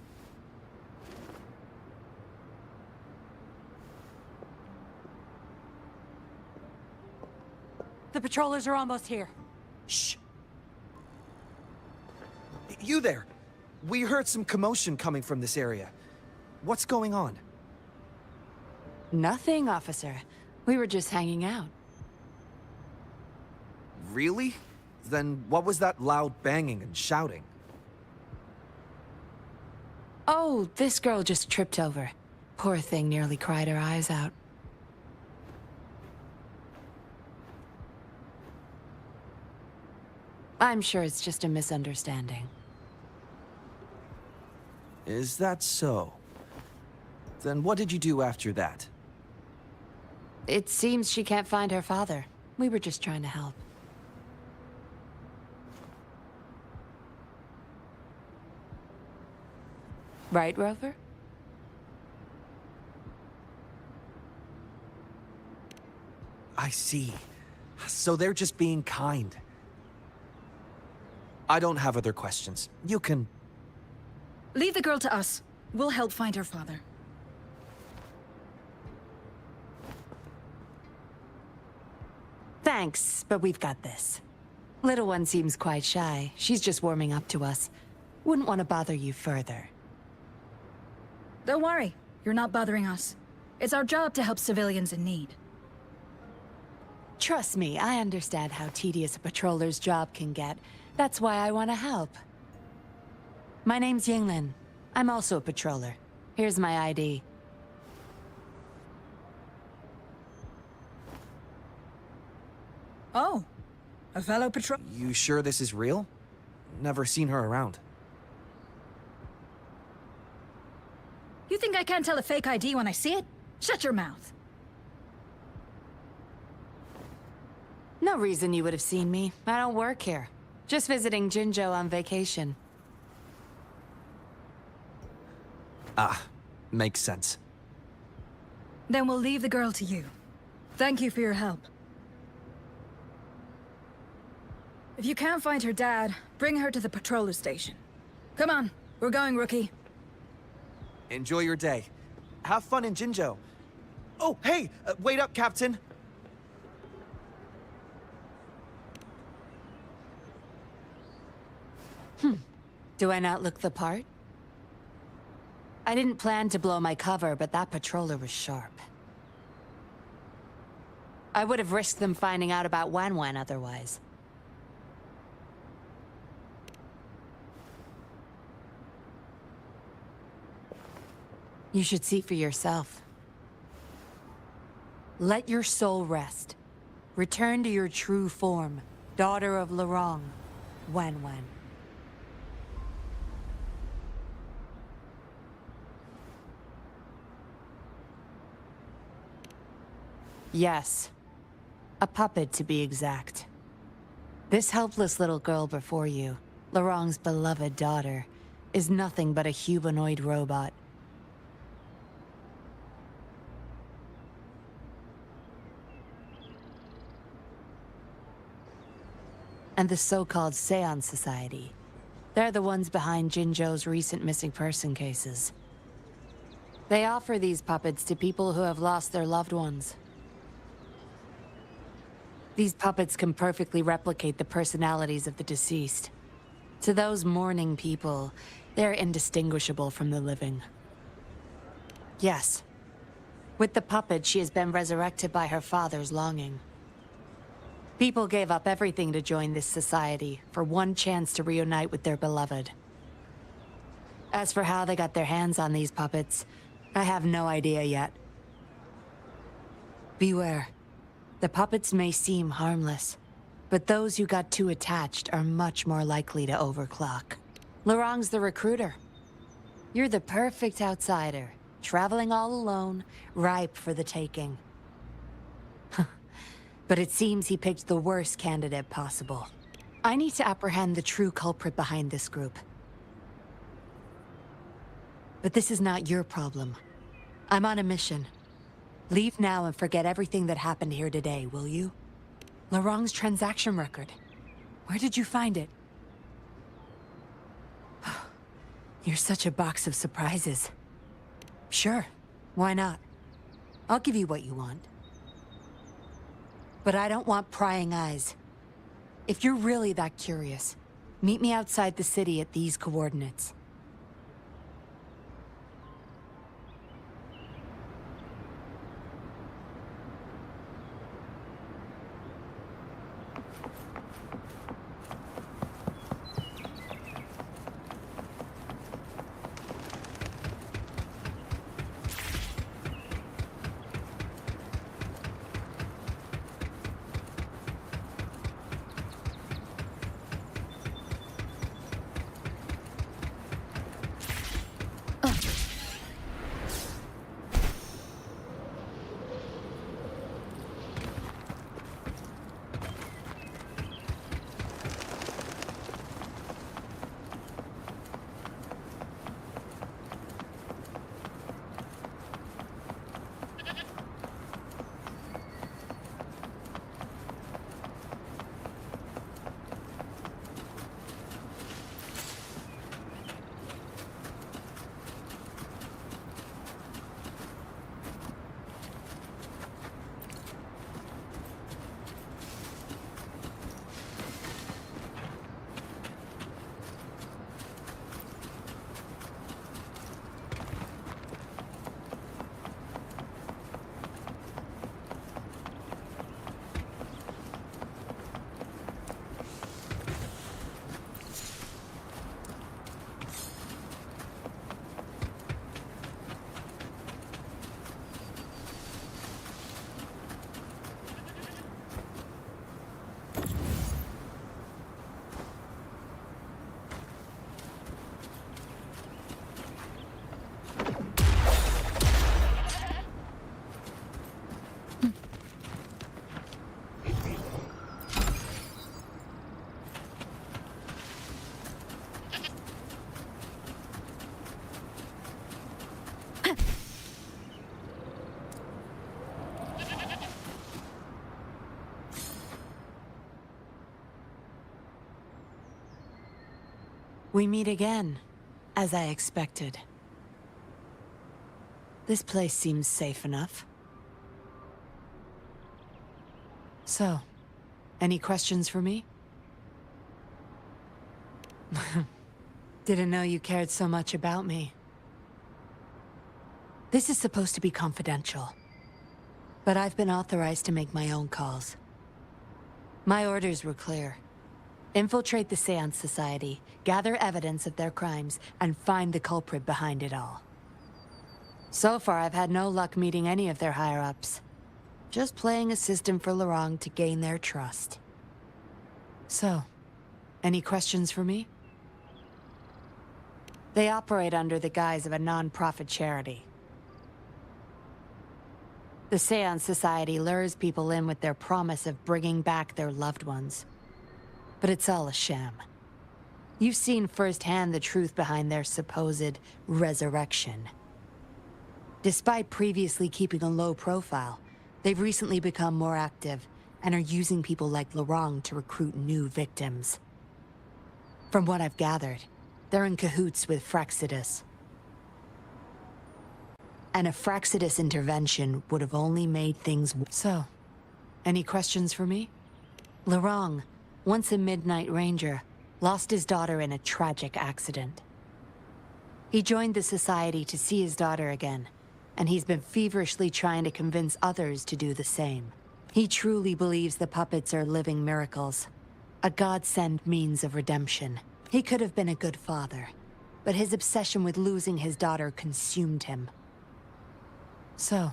The patrollers are almost here. Shh. You there. We heard some commotion coming from this area. What's going on? Nothing, officer. We were just hanging out. Really? Then what was that loud banging and shouting? Oh, this girl just tripped over. Poor thing nearly cried her eyes out. I'm sure it's just a misunderstanding. Is that so? Then what did you do after that? It seems she can't find her father. We were just trying to help. Right, Rover? I see. So they're just being kind. I don't have other questions. You can... Leave the girl to us. We'll help find her father. Thanks, but we've got this. Little one seems quite shy. She's just warming up to us. Wouldn't want to bother you further. Don't worry. You're not bothering us. It's our job to help civilians in need. Trust me, I understand how tedious a patroller's job can get. That's why I want to help. My name's Yinglin. I'm also a patroller. Here's my ID. Oh, a fellow patrol... You sure this is real? Never seen her around. You think I can't tell a fake ID when I see it? Shut your mouth. No reason you would have seen me. I don't work here. Just visiting Jinzhou on vacation. Ah, makes sense. Then we'll leave the girl to you. Thank you for your help. If you can't find her dad, bring her to the patroller station. Come on, we're going, rookie. Enjoy your day. Have fun in Jinzhou. Oh, hey! Wait up, Captain! Do I not look the part? I didn't plan to blow my cover, but that patroller was sharp. I would have risked them finding out about Wan otherwise. You should see for yourself. Let your soul rest. Return to your true form, daughter of Lorong, Wan. Yes. A puppet, to be exact. This helpless little girl before you, Lorong's beloved daughter, is nothing but a humanoid robot. And the so-called Seance Society. They're the ones behind Jinzhou's recent missing person cases. They offer these puppets to people who have lost their loved ones. These puppets can perfectly replicate the personalities of the deceased. To those mourning people, they're indistinguishable from the living. Yes. With the puppet, she has been resurrected by her father's longing. People gave up everything to join this society for one chance to reunite with their beloved. As for how they got their hands on these puppets, I have no idea yet. Beware. The puppets may seem harmless, but those who got too attached are much more likely to overclock. Lorong's the recruiter. You're the perfect outsider, traveling all alone, ripe for the taking. But it seems he picked the worst candidate possible. I need to apprehend the true culprit behind this group. But this is not your problem. I'm on a mission. Leave now and forget everything that happened here today, will you? Lorong's transaction record. Where did you find it? You're such a box of surprises. Sure, why not? I'll give you what you want. But I don't want prying eyes. If you're really that curious, meet me outside the city at these coordinates. We meet again, as I expected. This place seems safe enough. So, any questions for me? Didn't know you cared so much about me. This is supposed to be confidential, but I've been authorized to make my own calls. My orders were clear. Infiltrate the Seance Society, gather evidence of their crimes, and find the culprit behind it all. So far, I've had no luck meeting any of their higher-ups. Just playing a system for Lorang to gain their trust. So, any questions for me? They operate under the guise of a non-profit charity. The Seance Society lures people in with their promise of bringing back their loved ones. But it's all a sham. You've seen firsthand the truth behind their supposed resurrection. Despite previously keeping a low profile, they've recently become more active and are using people like Lorang to recruit new victims. From what I've gathered, they're in cahoots with Fraxidus. And a Fraxidus intervention would have only made things So, any questions for me? Lorang, once a Midnight Ranger, lost his daughter in a tragic accident. He joined the Society to see his daughter again, and he's been feverishly trying to convince others to do the same. He truly believes the puppets are living miracles, a godsend means of redemption. He could have been a good father, but his obsession with losing his daughter consumed him. So,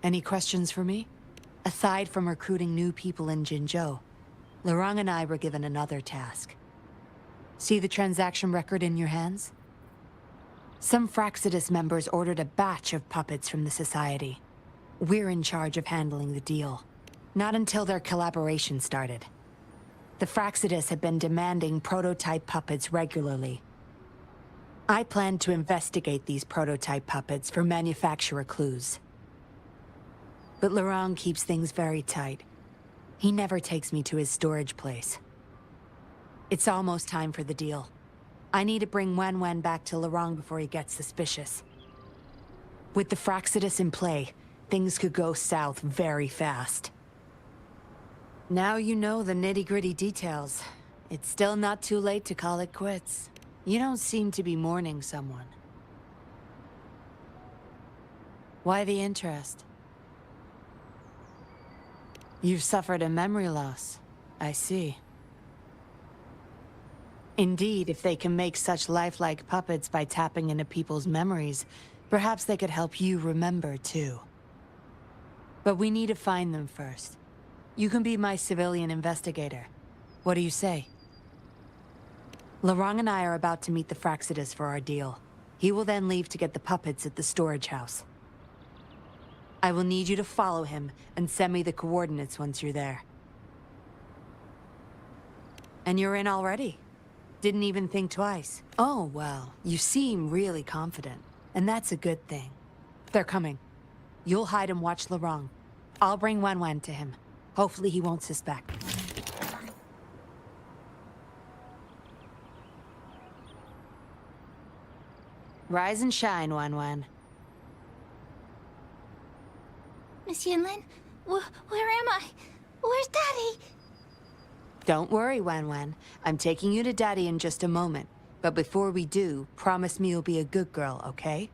any questions for me? Aside from recruiting new people in Jinzhou, Lorang and I were given another task. See the transaction record in your hands? Some Fraxidus members ordered a batch of puppets from the Society. We're in charge of handling the deal. Not until their collaboration started. The Fraxidus have been demanding prototype puppets regularly. I plan to investigate these prototype puppets for manufacturer clues. But Lorang keeps things very tight. He never takes me to his storage place. It's almost time for the deal. I need to bring Wen back to Lorang before he gets suspicious. With the Fraxidus in play, things could go south very fast. Now you know the nitty-gritty details. It's still not too late to call it quits. You don't seem to be mourning someone. Why the interest? You've suffered a memory loss. I see. Indeed, if they can make such lifelike puppets by tapping into people's memories, perhaps they could help you remember too. But we need to find them first. You can be my civilian investigator. What do you say? Lorang and I are about to meet the Fraxidus for our deal. He will then leave to get the puppets at the storage house. I will need you to follow him and send me the coordinates once you're there. And you're in already? Didn't even think twice. Oh, well, you seem really confident, and that's a good thing. They're coming. You'll hide and watch Lorang. I'll bring Wen to him. Hopefully he won't suspect. Rise and shine, Wen. Miss Yinlin, where am I? Where's Daddy? Don't worry, Wen. I'm taking you to Daddy in just a moment. But before we do, promise me you'll be a good girl, okay?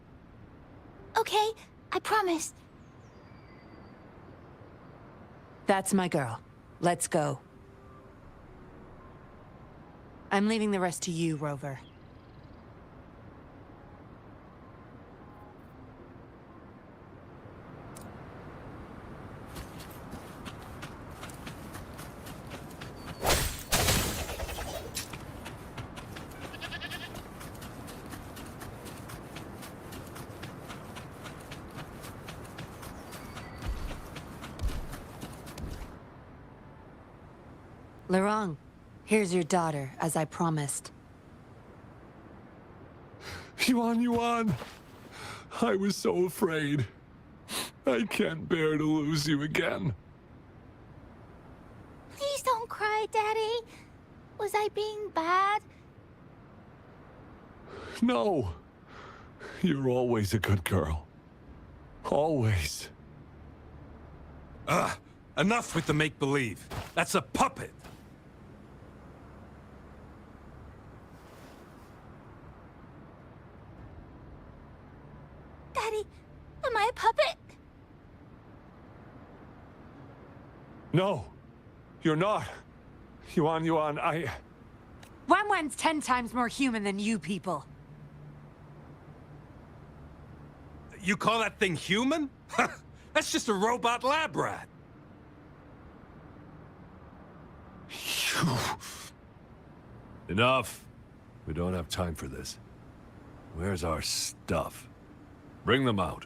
Okay, I promise. That's my girl. Let's go. I'm leaving the rest to you, Rover. Lorang, here's your daughter, as I promised. Yuan. I was so afraid. I can't bear to lose you again. Please don't cry, Daddy. Was I being bad? No. You're always a good girl. Always. Enough with the make-believe. That's a puppet. Daddy, am I a puppet? No. You're not. Yuan, Wan Wan's 10 times more human than you people. You call that thing human? That's just a robot lab rat. Enough. We don't have time for this. Where's our stuff? Bring them out.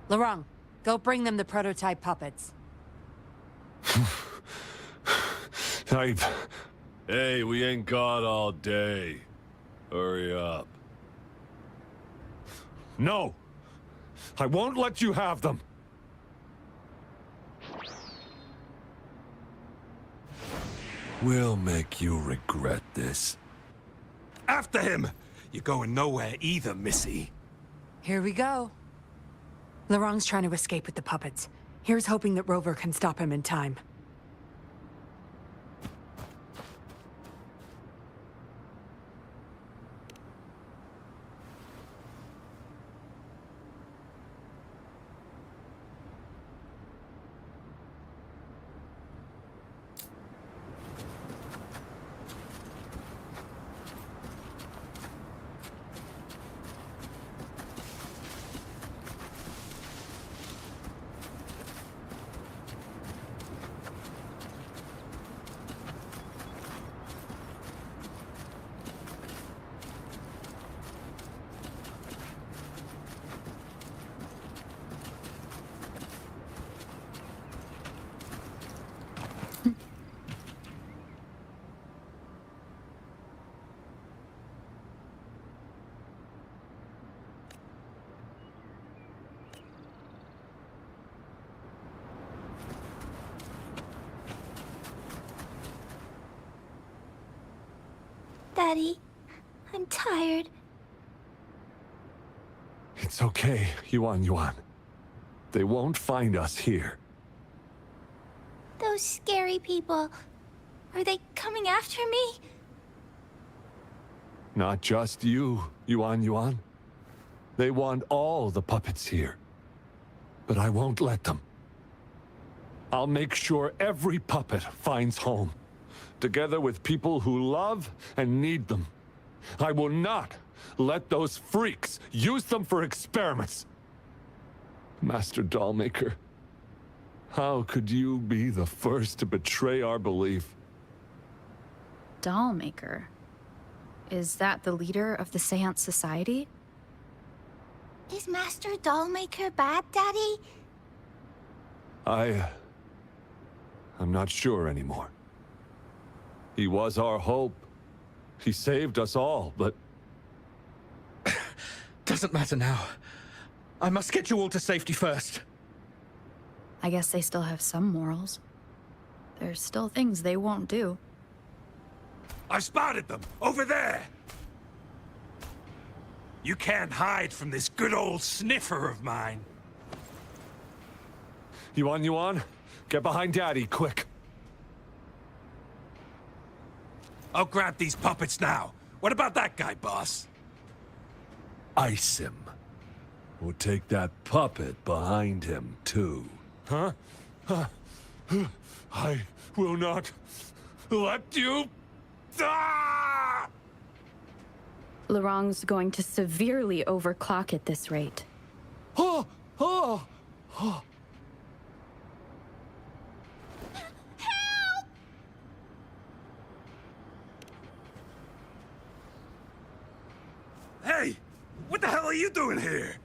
Lorong, go bring them the prototype puppets. Hey, we ain't got all day. Hurry up. No! I won't let you have them! We'll make you regret this. After him! You're going nowhere either, Missy. Here we go. Lorong's trying to escape with the puppets. Here's hoping that Rover can stop him in time. Daddy, I'm tired. It's okay, Yuan. They won't find us here. Those scary people, are they coming after me? Not just you, Yuan. They want all the puppets here. But I won't let them. I'll make sure every puppet finds home, together with people who love and need them. I will not let those freaks use them for experiments. Master Dollmaker, how could you be the first to betray our belief? Dollmaker? Is that the leader of the Seance Society? Is Master Dollmaker bad, Daddy? I'm not sure anymore. He was our hope. He saved us all, but... Doesn't matter now. I must get you all to safety first. I guess they still have some morals. There's still things they won't do. I spotted them! Over there! You can't hide from this good old sniffer of mine. Yuan, get behind Daddy, quick. I'll grab these puppets now. What about that guy, boss? Ice him. We'll take that puppet behind him, too. Huh? I will not let you... Ah! Lorong's going to severely overclock at this rate. Hey! What the hell are you doing here?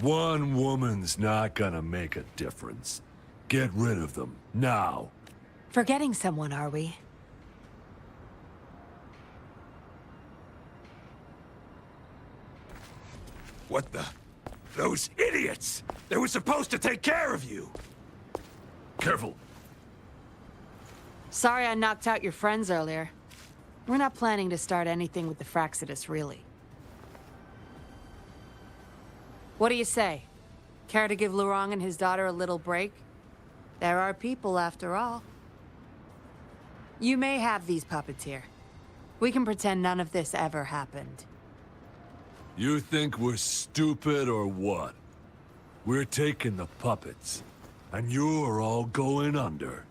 One woman's not gonna make a difference. Get rid of them, now. Forgetting someone, are we? What the... Those idiots! They were supposed to take care of you! Careful. Sorry I knocked out your friends earlier. We're not planning to start anything with the Fraxidus, really. What do you say? Care to give Lurong and his daughter a little break? There are people, after all. You may have these puppets here. We can pretend none of this ever happened. You think we're stupid or what? We're taking the puppets, and you're all going under.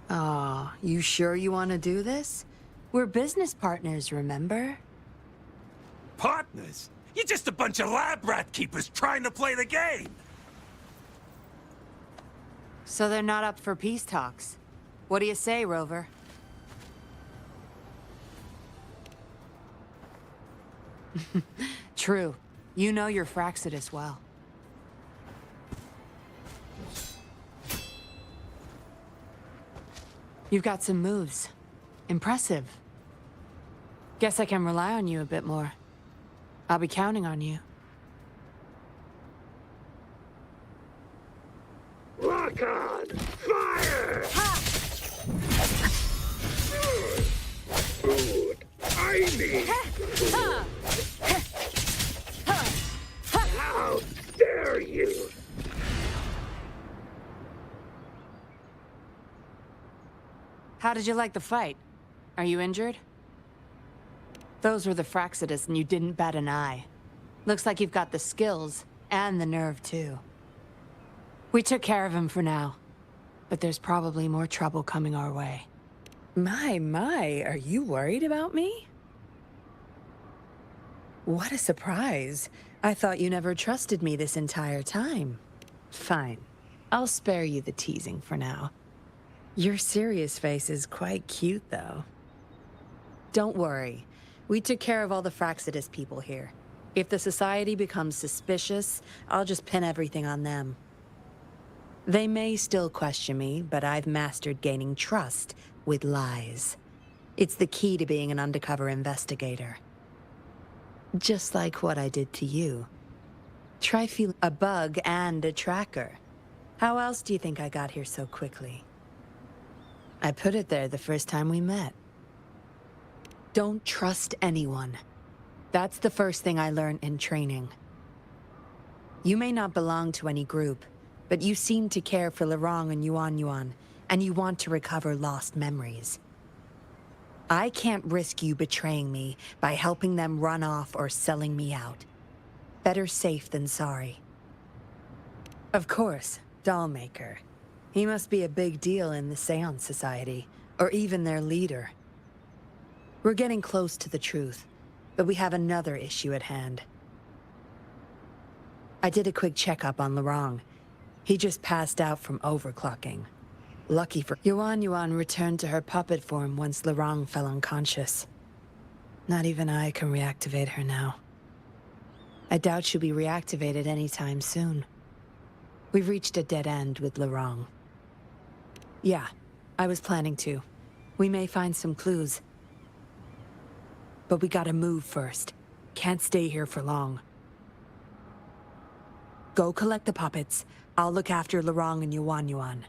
Aw, you sure you want to do this? We're business partners, remember? Partners? You're just a bunch of lab rat keepers trying to play the game! So they're not up for peace talks. What do you say, Rover? True. You know your Fraxidus well. You've got some moves. Impressive. Guess I can rely on you a bit more. I'll be counting on you. Lock on! Fire! Food! I need food! How dare you! How did you like the fight? Are you injured? Those were the Fraxidus and you didn't bat an eye. Looks like you've got the skills and the nerve too. We took care of him for now, but there's probably more trouble coming our way. My, are you worried about me? What a surprise. I thought you never trusted me this entire time. Fine. I'll spare you the teasing for now. Your serious face is quite cute, though. Don't worry. We took care of all the Fraxidus people here. If the Society becomes suspicious, I'll just pin everything on them. They may still question me, but I've mastered gaining trust with lies. It's the key to being an undercover investigator. Just like what I did to you. Try feeling a bug and a tracker. How else do you think I got here so quickly? I put it there the first time we met. Don't trust anyone. That's the first thing I learned in training. You may not belong to any group, but you seem to care for Lurong and Yuan, and you want to recover lost memories. I can't risk you betraying me by helping them run off or selling me out. Better safe than sorry. Of course, Dollmaker. He must be a big deal in the Seance Society, or even their leader. We're getting close to the truth, but we have another issue at hand. I did a quick checkup on Lurong. He just passed out from overclocking. Lucky for Yuan returned to her puppet form once Lurong fell unconscious. Not even I can reactivate her now. I doubt she'll be reactivated anytime soon. We've reached a dead end with Lurong. Yeah, I was planning to. We may find some clues. But we gotta move first. Can't stay here for long. Go collect the puppets. I'll look after Lurong and Yuan.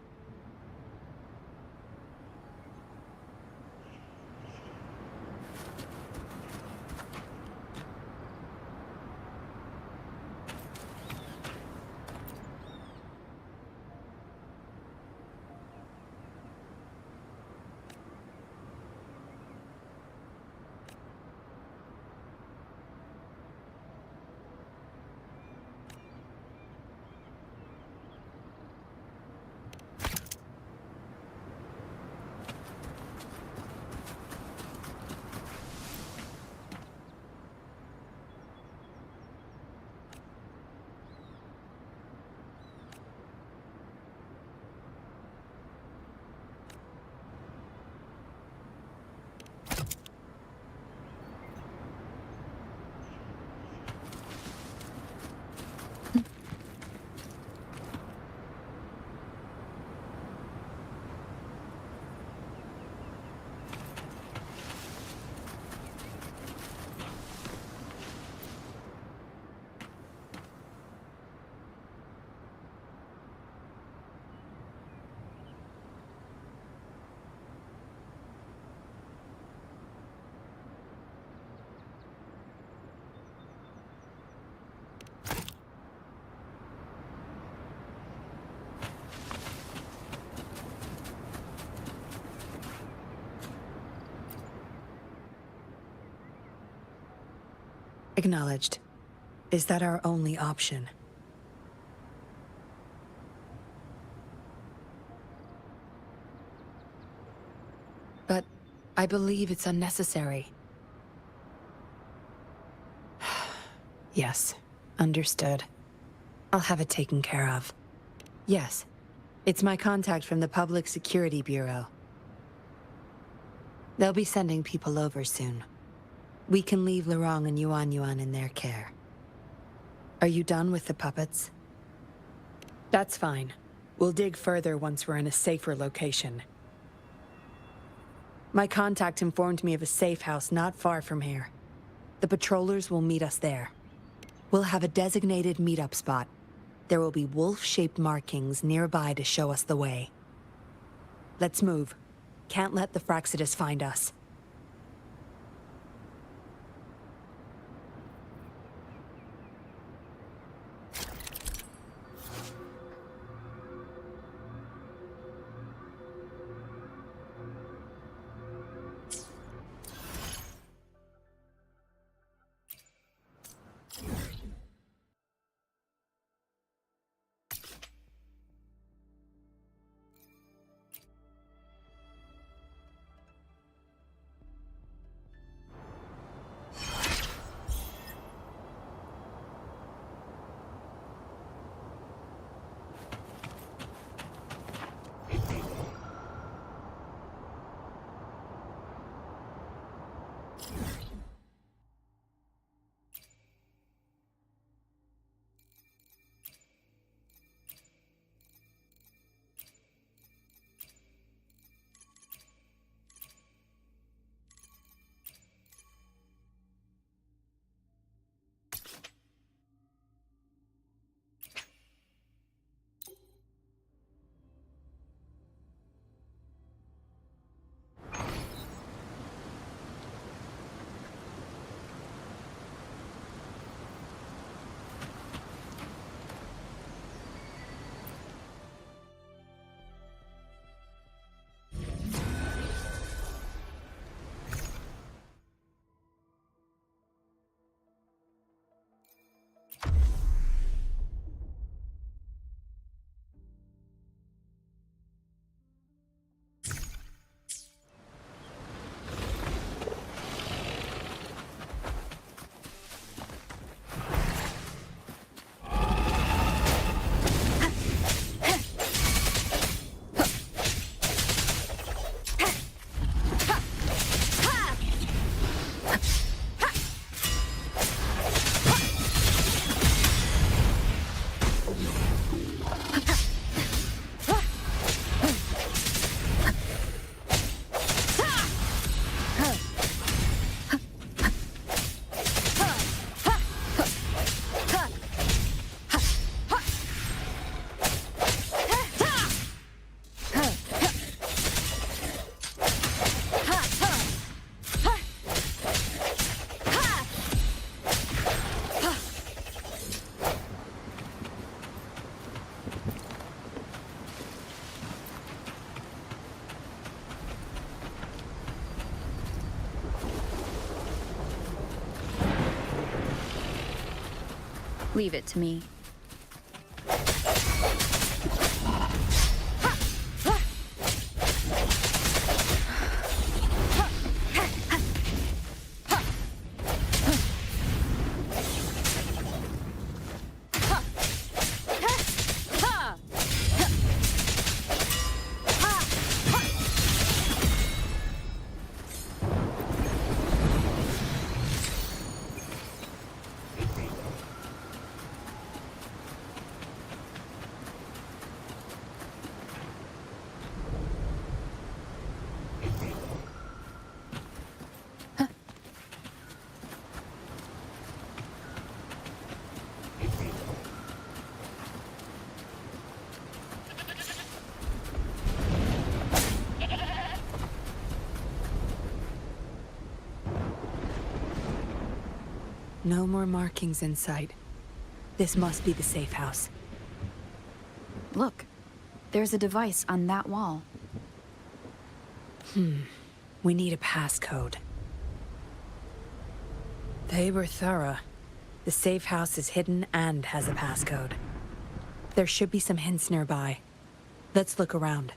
Acknowledged. Is that our only option? But I believe it's unnecessary. Yes, understood. I'll have it taken care of. Yes, it's my contact from the Public Security Bureau. They'll be sending people over soon. We can leave Lorong and Yuan Yuan in their care. Are you done with the puppets? That's fine. We'll dig further once we're in a safer location. My contact informed me of a safe house not far from here. The patrollers will meet us there. We'll have a designated meetup spot. There will be wolf-shaped markings nearby to show us the way. Let's move. Can't let the Fraxidus find us. Leave it to me. No more markings in sight. This must be the safe house. Look, there's a device on that wall. We need a passcode. They were thorough. The safe house is hidden and has a passcode. There should be some hints nearby. Let's look around.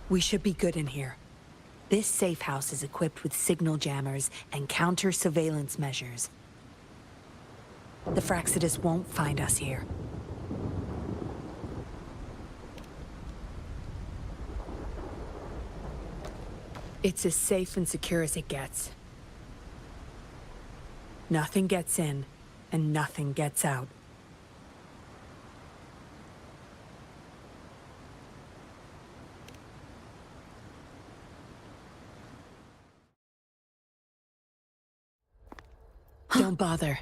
We should be good in here. This safe house is equipped with signal jammers and counter-surveillance measures. The Fraxidus won't find us here. It's as safe and secure as it gets. Nothing gets in, and nothing gets out. Don't bother.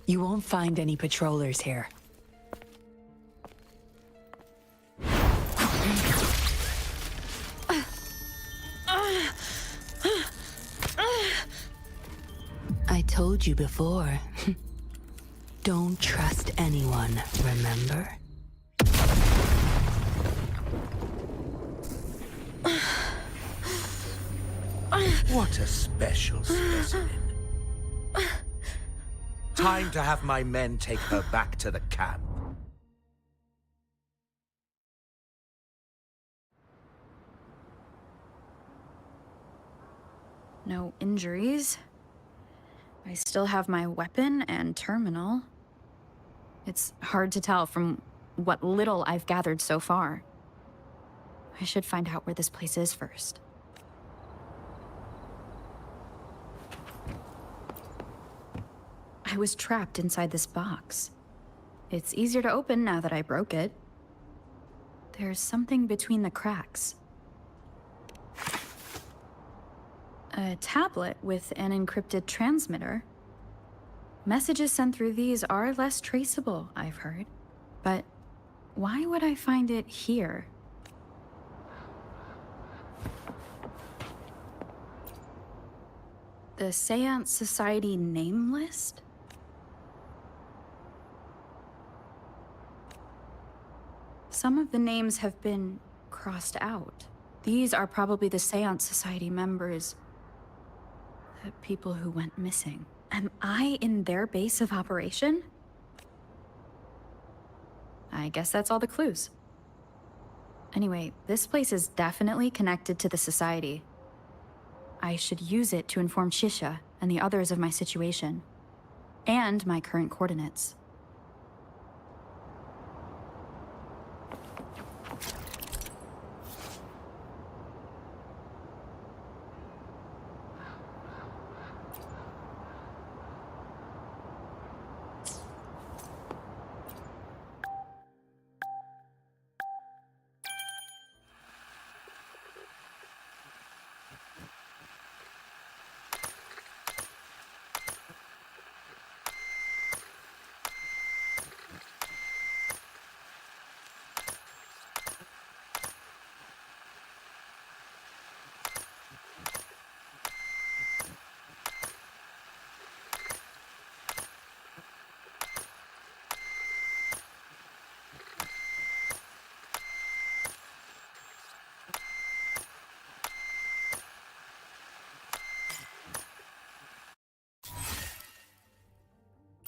You won't find any patrollers here. I told you before. Don't trust anyone, remember? What a special specimen. Time to have my men take her back to the camp. No injuries. I still have my weapon and terminal. It's hard to tell from what little I've gathered so far. I should find out where this place is first. I was trapped inside this box. It's easier to open now that I broke it. There's something between the cracks. A tablet with an encrypted transmitter. Messages sent through these are less traceable, I've heard. But why would I find it here? The Seance Society name list? Some of the names have been crossed out. These are probably the Seance Society members. The people who went missing. Am I in their base of operation? I guess that's all the clues. Anyway, this place is definitely connected to the Society. I should use it to inform Shisha and the others of my situation. And my current coordinates.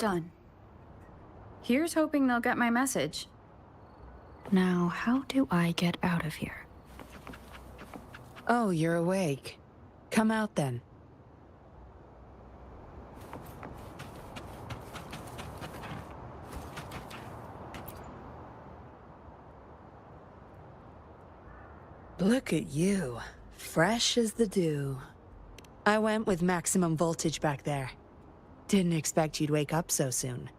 done. Here's hoping they'll get my message. Now, how do I get out of here? Oh, you're awake. Come out then. Look at you. Fresh as the dew. I went with maximum voltage back there. Didn't expect you'd wake up so soon.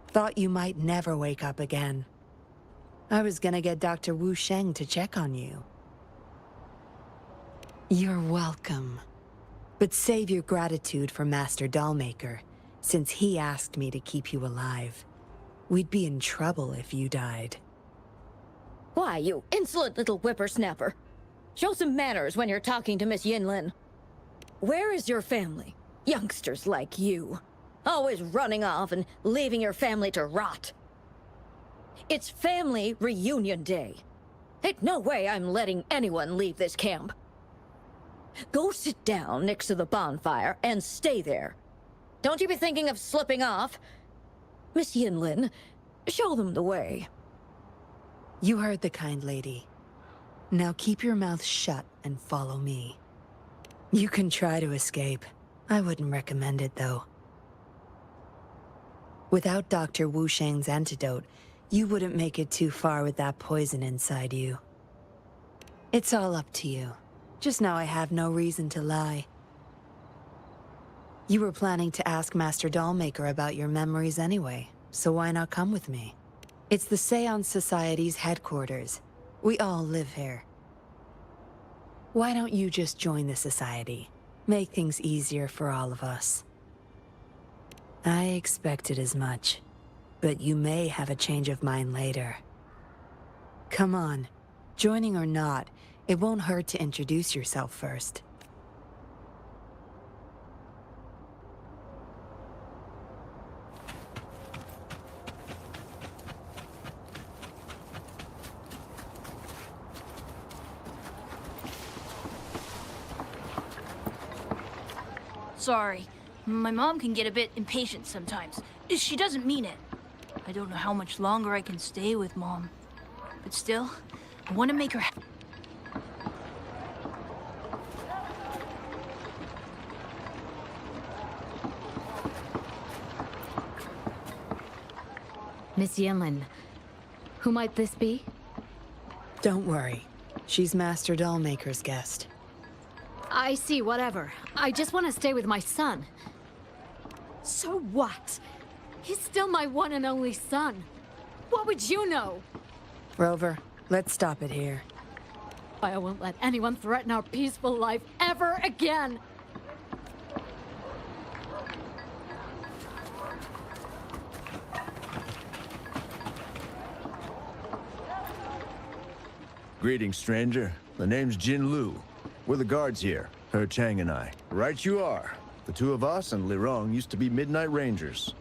Thought you might never wake up again. I was gonna get Dr. Wu Sheng to check on you. You're welcome. But save your gratitude for Master Dollmaker, since he asked me to keep you alive. We'd be in trouble if you died. Why, you insolent little whippersnapper. Show some manners when you're talking to Miss Yinlin. Where is your family? Youngsters like you. Always running off and leaving your family to rot. It's family reunion day. Ain't no way I'm letting anyone leave this camp. Go sit down next to the bonfire and stay there. Don't you be thinking of slipping off. Miss Yinlin, show them the way. You heard the kind lady. Now keep your mouth shut and follow me. You can try to escape. I wouldn't recommend it, though. Without Dr. Wu Sheng's antidote, you wouldn't make it too far with that poison inside you. It's all up to you. Just know I have no reason to lie. You were planning to ask Master Dollmaker about your memories anyway, so why not come with me? It's the Seance Society's headquarters. We all live here. Why don't you just join the Society? Make things easier for all of us. I expected as much, but you may have a change of mind later. Come on, joining or not, it won't hurt to introduce yourself first. Sorry. My mom can get a bit impatient sometimes. She doesn't mean it. I don't know how much longer I can stay with Mom. But still, I want to make her happy. Miss Yinlin, who might this be? Don't worry. She's Master Dollmaker's guest. I see, whatever. I just want to stay with my son. So what? He's still my one and only son. What would you know? Rover, let's stop it here. I won't let anyone threaten our peaceful life ever again. Greetings, stranger. The name's Jin Lu. We're the guards here, He Chang and I. Right you are. The two of us and Lirong used to be Midnight Rangers.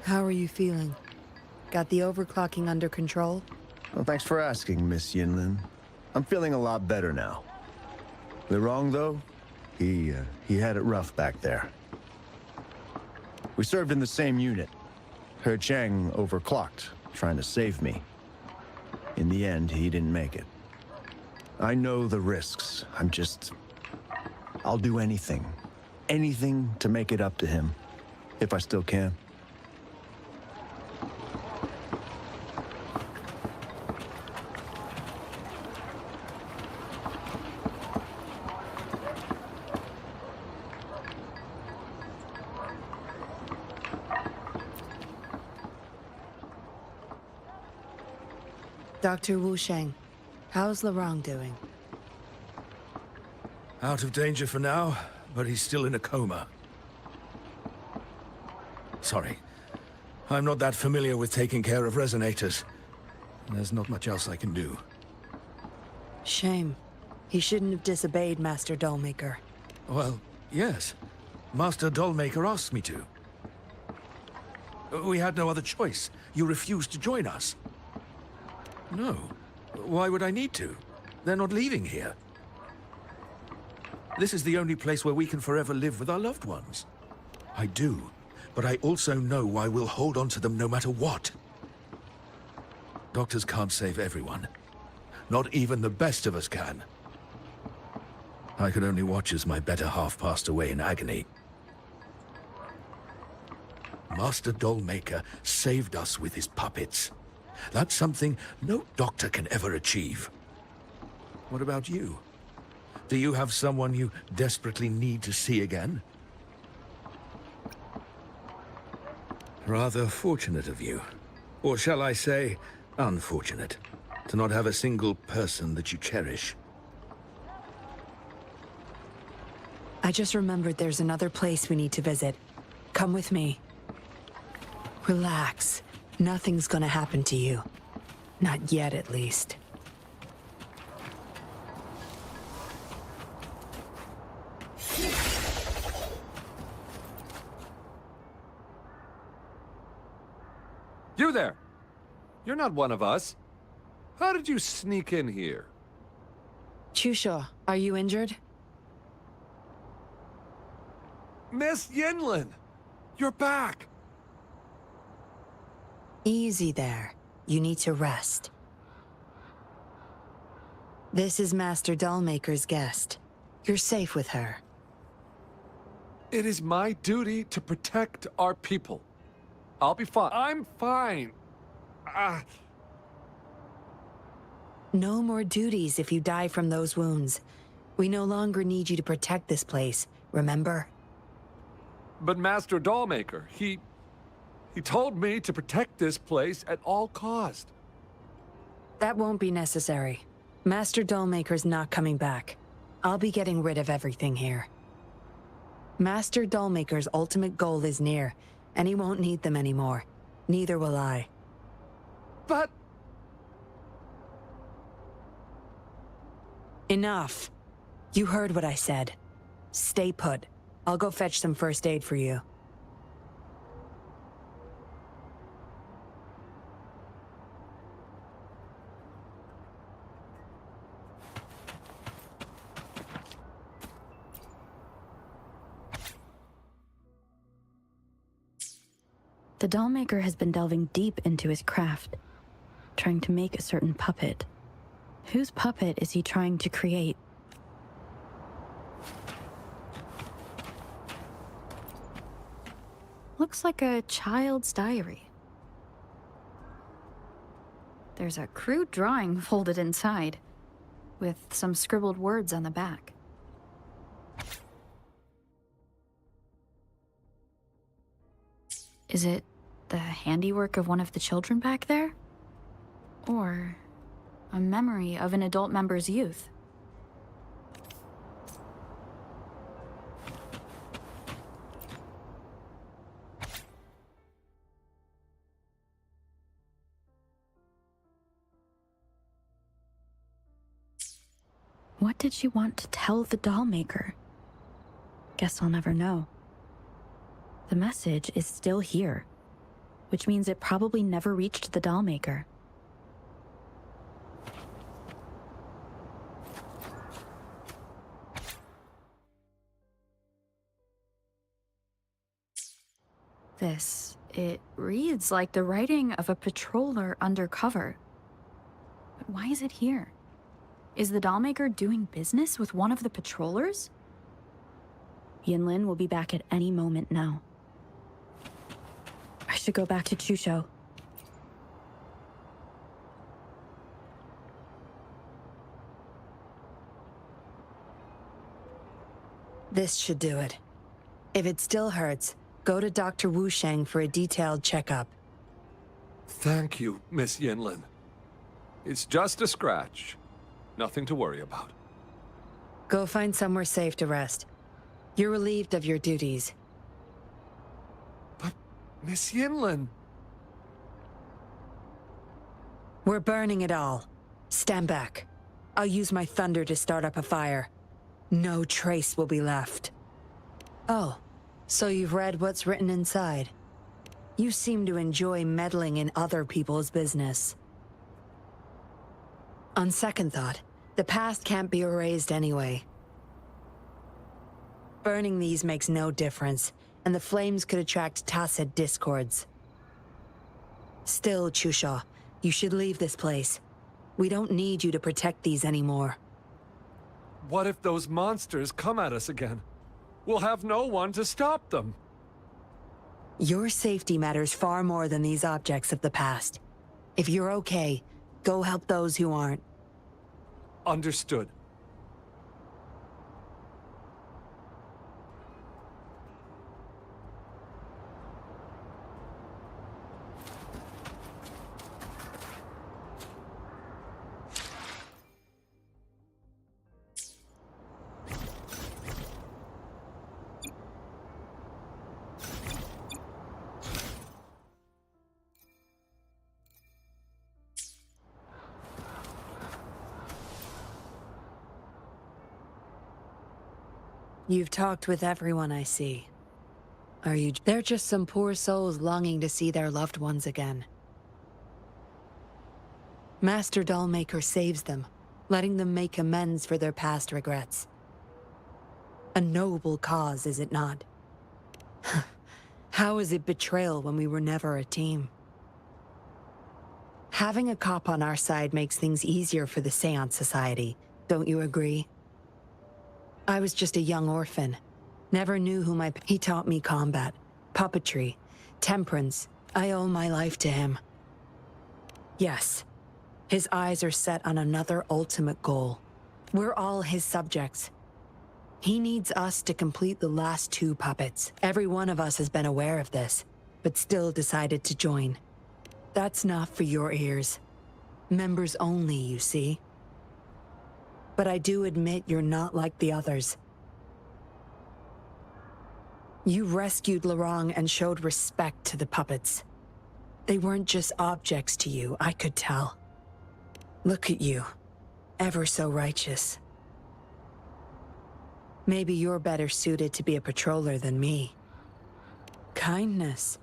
How are you feeling? Got the overclocking under control? Well, thanks for asking, Miss Yinlin. I'm feeling a lot better now. Lirong, though, he had it rough back there. We served in the same unit. He Chang overclocked, trying to save me. In the end, he didn't make it. I know the risks. I'll do anything. Anything to make it up to him. If I still can. Dr. Wu Sheng, how's Lirong doing? Out of danger for now, but he's still in a coma. Sorry. I'm not that familiar with taking care of resonators. There's not much else I can do. Shame. He shouldn't have disobeyed Master Dollmaker. Well, yes. Master Dollmaker asked me to. We had no other choice. You refused to join us. No. Why would I need to? They're not leaving here. This is the only place where we can forever live with our loved ones. I do, but I also know why we'll hold on to them no matter what. Doctors can't save everyone. Not even the best of us can. I could only watch as my better half passed away in agony. Master Dollmaker saved us with his puppets. That's something no doctor can ever achieve. What about you? Do you have someone you desperately need to see again? Rather fortunate of you. Or shall I say, unfortunate, to not have a single person that you cherish. I just remembered there's another place we need to visit. Come with me. Relax. Nothing's gonna happen to you. Not yet, at least. You there! You're not one of us. How did you sneak in here? Chusho, are you injured? Miss Yinlin! You're back! Easy there. You need to rest. This is Master Dollmaker's guest. You're safe with her. It is my duty to protect our people. I'll be fine. I'm fine. No more duties if you die from those wounds. We no longer need you to protect this place, remember? But Master Dollmaker, he told me to protect this place at all cost. That won't be necessary. Master Dollmaker's not coming back. I'll be getting rid of everything here. Master Dollmaker's ultimate goal is near, and he won't need them anymore. Neither will I. But... Enough. You heard what I said. Stay put. I'll go fetch some first aid for you. The dollmaker has been delving deep into his craft, trying to make a certain puppet. Whose puppet is he trying to create? Looks like a child's diary. There's a crude drawing folded inside, with some scribbled words on the back. Is it the handiwork of one of the children back there? Or a memory of an adult member's youth? What did she want to tell the dollmaker? Guess I'll never know. The message is still here, which means it probably never reached the dollmaker. It reads like the writing of a patroller undercover. But why is it here? Is the dollmaker doing business with one of the patrollers? Yinlin will be back at any moment now. I should go back to Chusho. This should do it. If it still hurts, go to Dr. Wu Sheng for a detailed checkup. Thank you, Miss Yinlin. It's just a scratch. Nothing to worry about. Go find somewhere safe to rest. You're relieved of your duties. But, Miss Yinlin... We're burning it all. Stand back. I'll use my thunder to start up a fire. No trace will be left. Oh, so you've read what's written inside. You seem to enjoy meddling in other people's business. On second thought, the past can't be erased anyway. Burning these makes no difference, and the flames could attract tacit discords. Still, Chusha, you should leave this place. We don't need you to protect these anymore. What if those monsters come at us again? We'll have no one to stop them. Your safety matters far more than these objects of the past. If you're okay, go help those who aren't. Understood. You've talked with everyone I see. Are you? They're just some poor souls longing to see their loved ones again. Master Dollmaker saves them, letting them make amends for their past regrets. A noble cause, is it not? How is it betrayal when we were never a team? Having a cop on our side makes things easier for the Seance Society, don't you agree? I was just a young orphan. Never knew who He taught me combat, puppetry, temperance. I owe my life to him. Yes, his eyes are set on another ultimate goal. We're all his subjects. He needs us to complete the last 2 puppets. Every one of us has been aware of this, but still decided to join. That's not for your ears. Members only, you see. But I do admit you're not like the others. You rescued Lorang and showed respect to the puppets. They weren't just objects to you, I could tell. Look at you, ever so righteous. Maybe you're better suited to be a patroller than me. Kindness.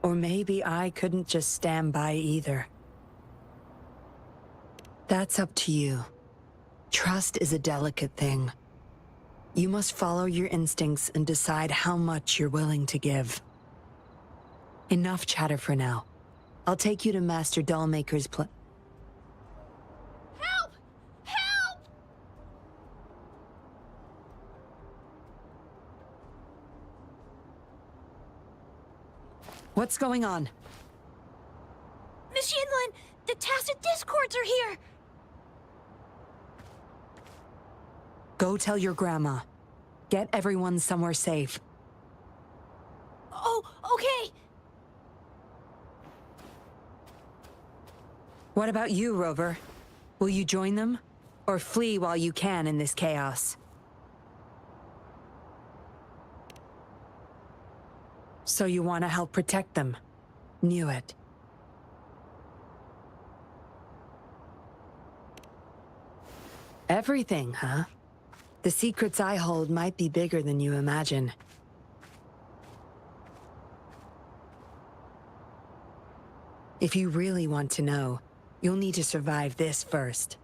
Or maybe I couldn't just stand by either. That's up to you. Trust is a delicate thing. You must follow your instincts and decide how much you're willing to give. Enough chatter for now. I'll take you to Master Dollmaker's Help! Help! What's going on? Miss Yinlin, the tacit discords are here! Go tell your grandma. Get everyone somewhere safe. Oh, okay! What about you, Rover? Will you join them? Or flee while you can in this chaos? So you want to help protect them? Knew it. Everything, huh? The secrets I hold might be bigger than you imagine. If you really want to know, you'll need to survive this first.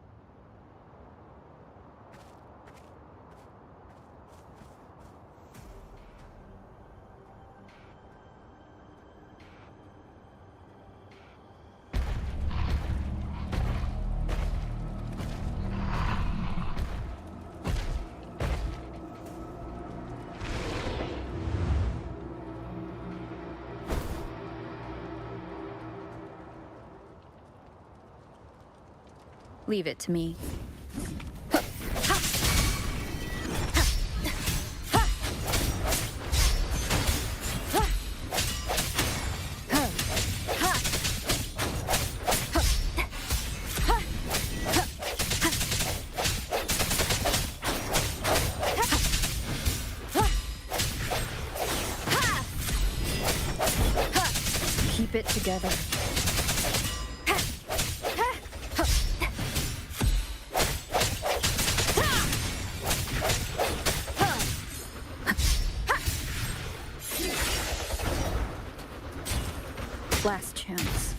Leave it to me. Keep it together. Last chance.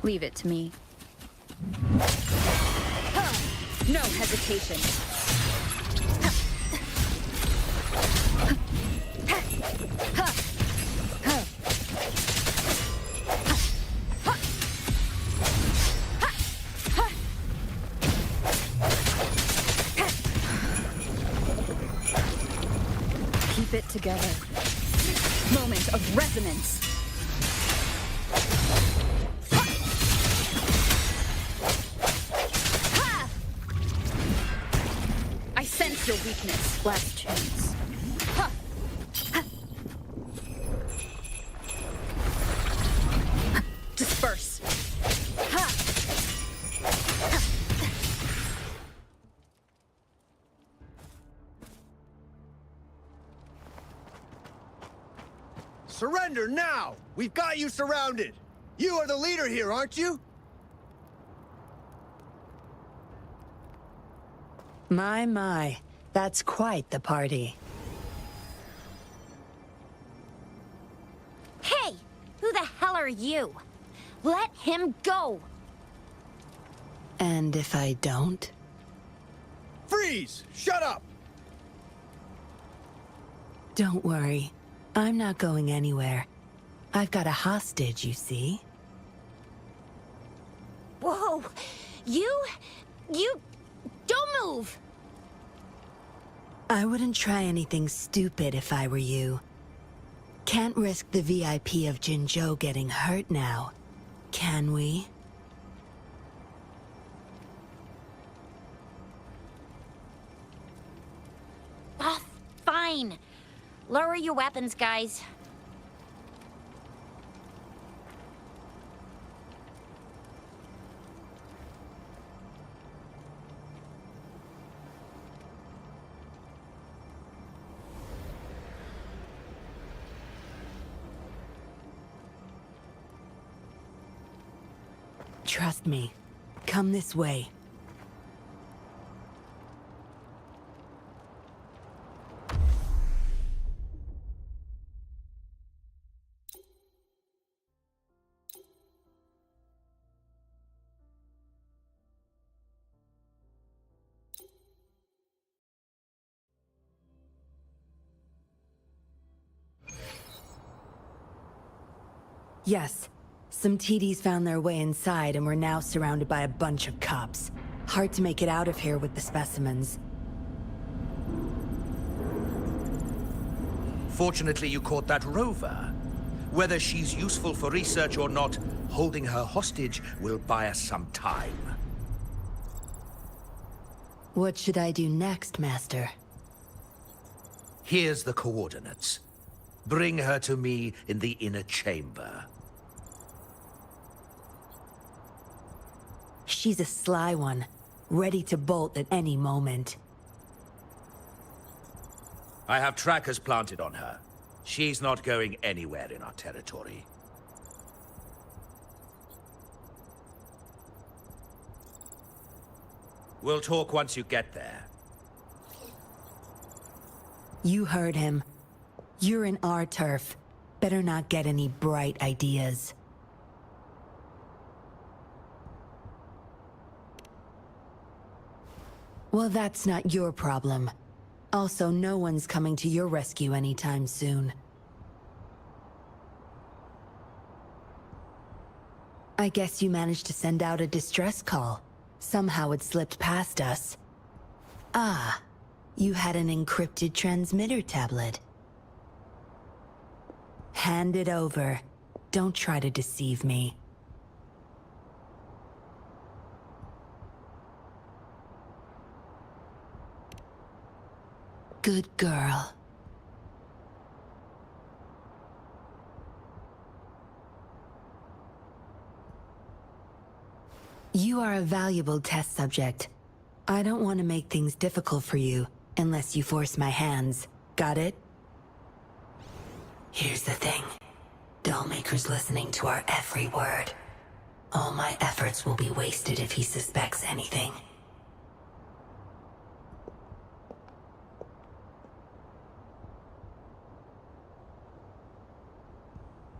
Leave it to me. No hesitation. Keep it together. Moment of resonance. I sense your weakness. Last chance. Disperse. Surrender now! We've got you surrounded! You are the leader here, aren't you? My. That's quite the party. Hey! Who the hell are you? Let him go! And if I don't? Freeze! Shut up! Don't worry. I'm not going anywhere. I've got a hostage, you see? Whoa! You... Don't move! I wouldn't try anything stupid if I were you. Can't risk the VIP of Jinzhou getting hurt now, can we? Oh, fine. Lower your weapons, guys. Trust me. Come this way. Yes. Some TDs found their way inside and we're now surrounded by a bunch of cops. Hard to make it out of here with the specimens. Fortunately, you caught that rover. Whether she's useful for research or not, holding her hostage will buy us some time. What should I do next, Master? Here's the coordinates. Bring her to me in the inner chamber. She's a sly one, ready to bolt at any moment. I have trackers planted on her. She's not going anywhere in our territory. We'll talk once you get there. You heard him. You're in our turf. Better not get any bright ideas. Well, that's not your problem. Also, no one's coming to your rescue anytime soon. I guess you managed to send out a distress call. Somehow it slipped past us. Ah, you had an encrypted transmitter tablet. Hand it over. Don't try to deceive me. Good girl. You are a valuable test subject. I don't want to make things difficult for you, unless you force my hands. Got it? Here's the thing. Dollmaker's listening to our every word. All my efforts will be wasted if he suspects anything.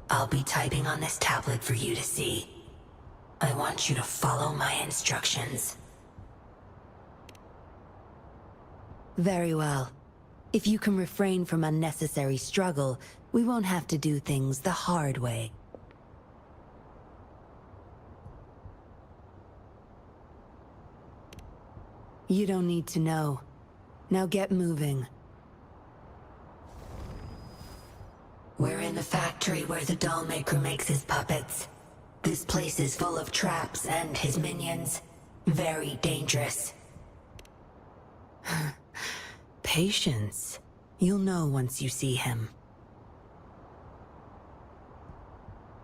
I'll be typing on this tablet for you to see. I want you to follow my instructions. Very well. If you can refrain from unnecessary struggle, we won't have to do things the hard way. You don't need to know. Now get moving. We're in the factory where the doll maker makes his puppets. This place is full of traps and his minions. Very dangerous. Patience. You'll know once you see him.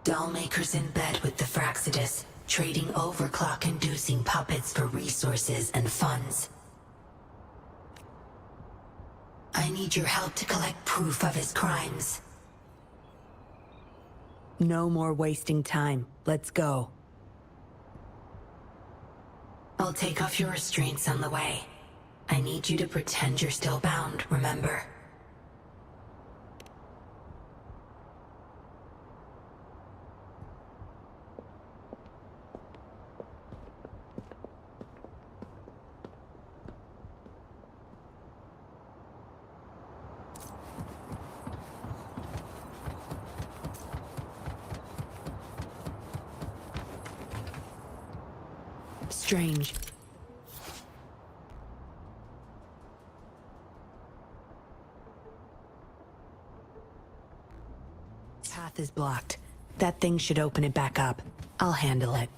Dollmaker's in bed with the Fraxidus, trading overclock-inducing puppets for resources and funds. I need your help to collect proof of his crimes. No more wasting time. Let's go. I'll take off your restraints on the way. I need you to pretend you're still bound, remember? Strange. Path is blocked. That thing should open it back up. I'll handle it.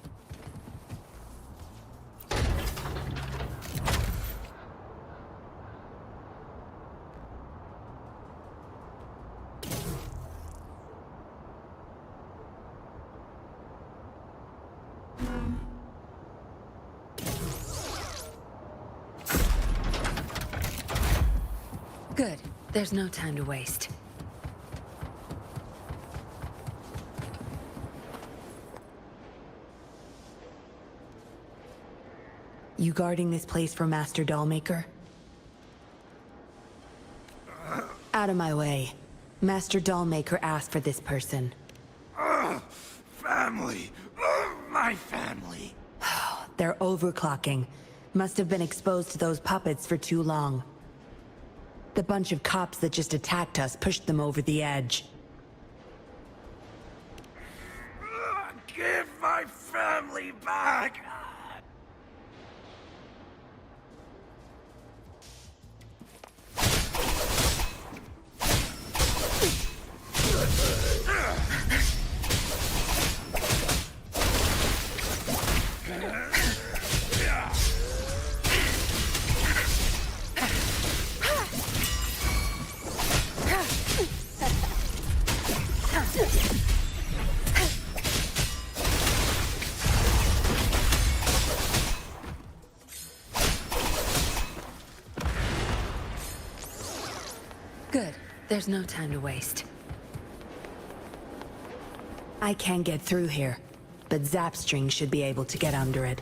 Good. There's no time to waste. You guarding this place for Master Dollmaker? Out of my way. Master Dollmaker asked for this person. Family! My family! They're overclocking. Must have been exposed to those puppets for too long. The bunch of cops that just attacked us pushed them over the edge. Give my family back! Good. There's no time to waste. I can't get through here, but Zapstring should be able to get under it.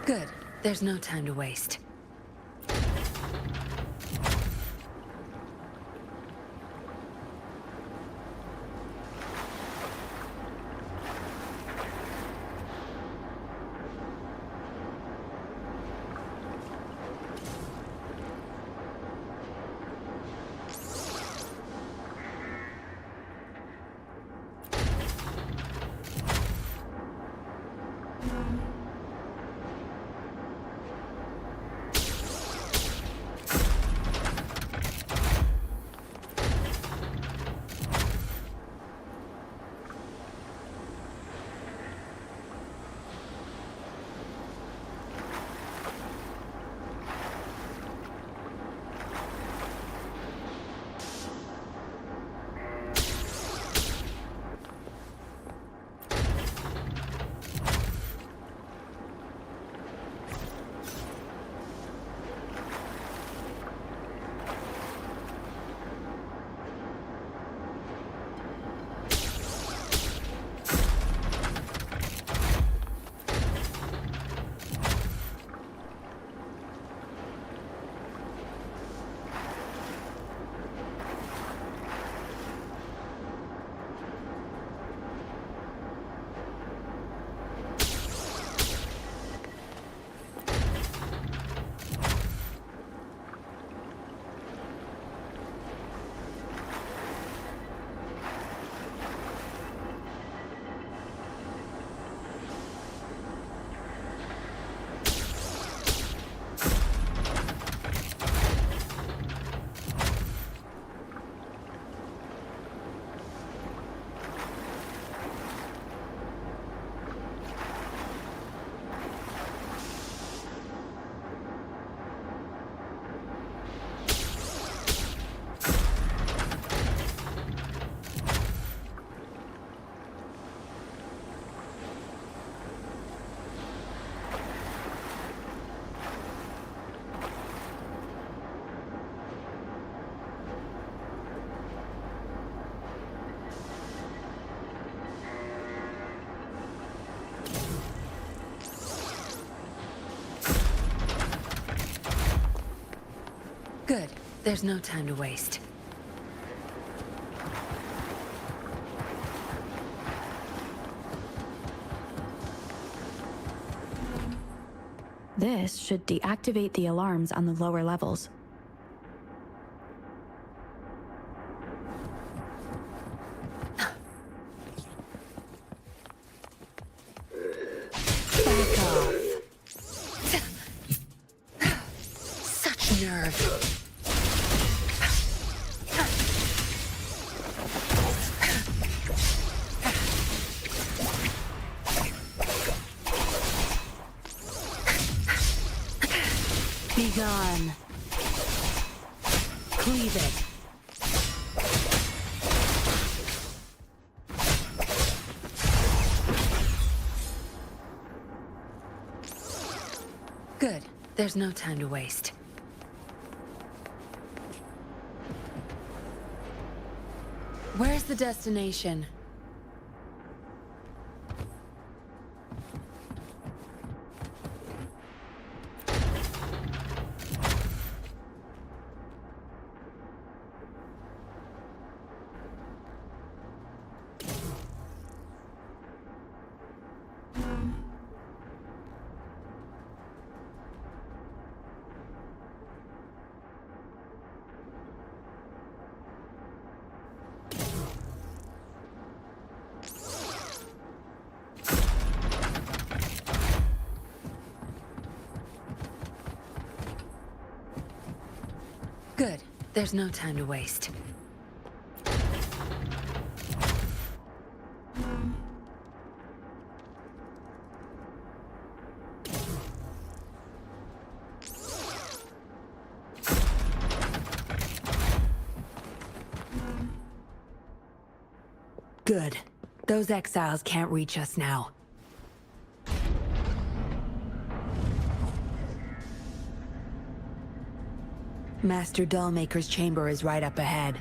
Good. There's no time to waste. There's no time to waste. This should deactivate the alarms on the lower levels. Back off. Such nerve. Be gone. Cleave it. Good. There's no time to waste. Where's the destination? Good. There's no time to waste. Good. Those exiles can't reach us now. Master Dollmaker's chamber is right up ahead.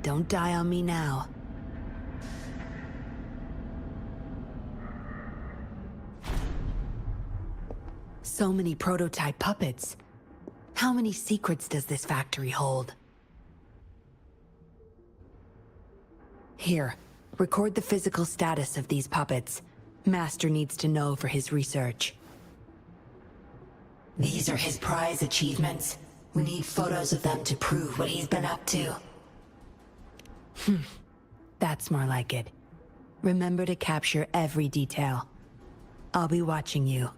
Don't die on me now. So many prototype puppets. How many secrets does this factory hold? Here, record the physical status of these puppets. Master needs to know for his research. These are his prize achievements. We need photos of them to prove what he's been up to. That's more like it. Remember to capture every detail. I'll be watching you.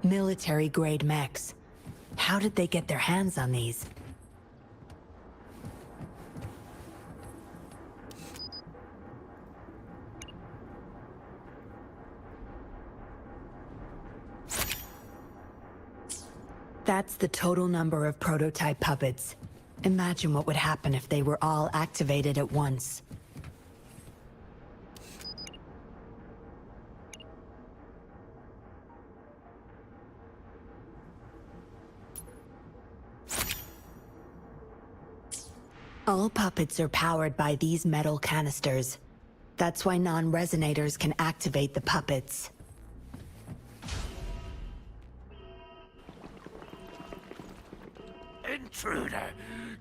Military-grade mechs. How did they get their hands on these? That's the total number of prototype puppets. Imagine what would happen if they were all activated at once. All puppets are powered by these metal canisters. That's why non-resonators can activate the puppets. Intruder!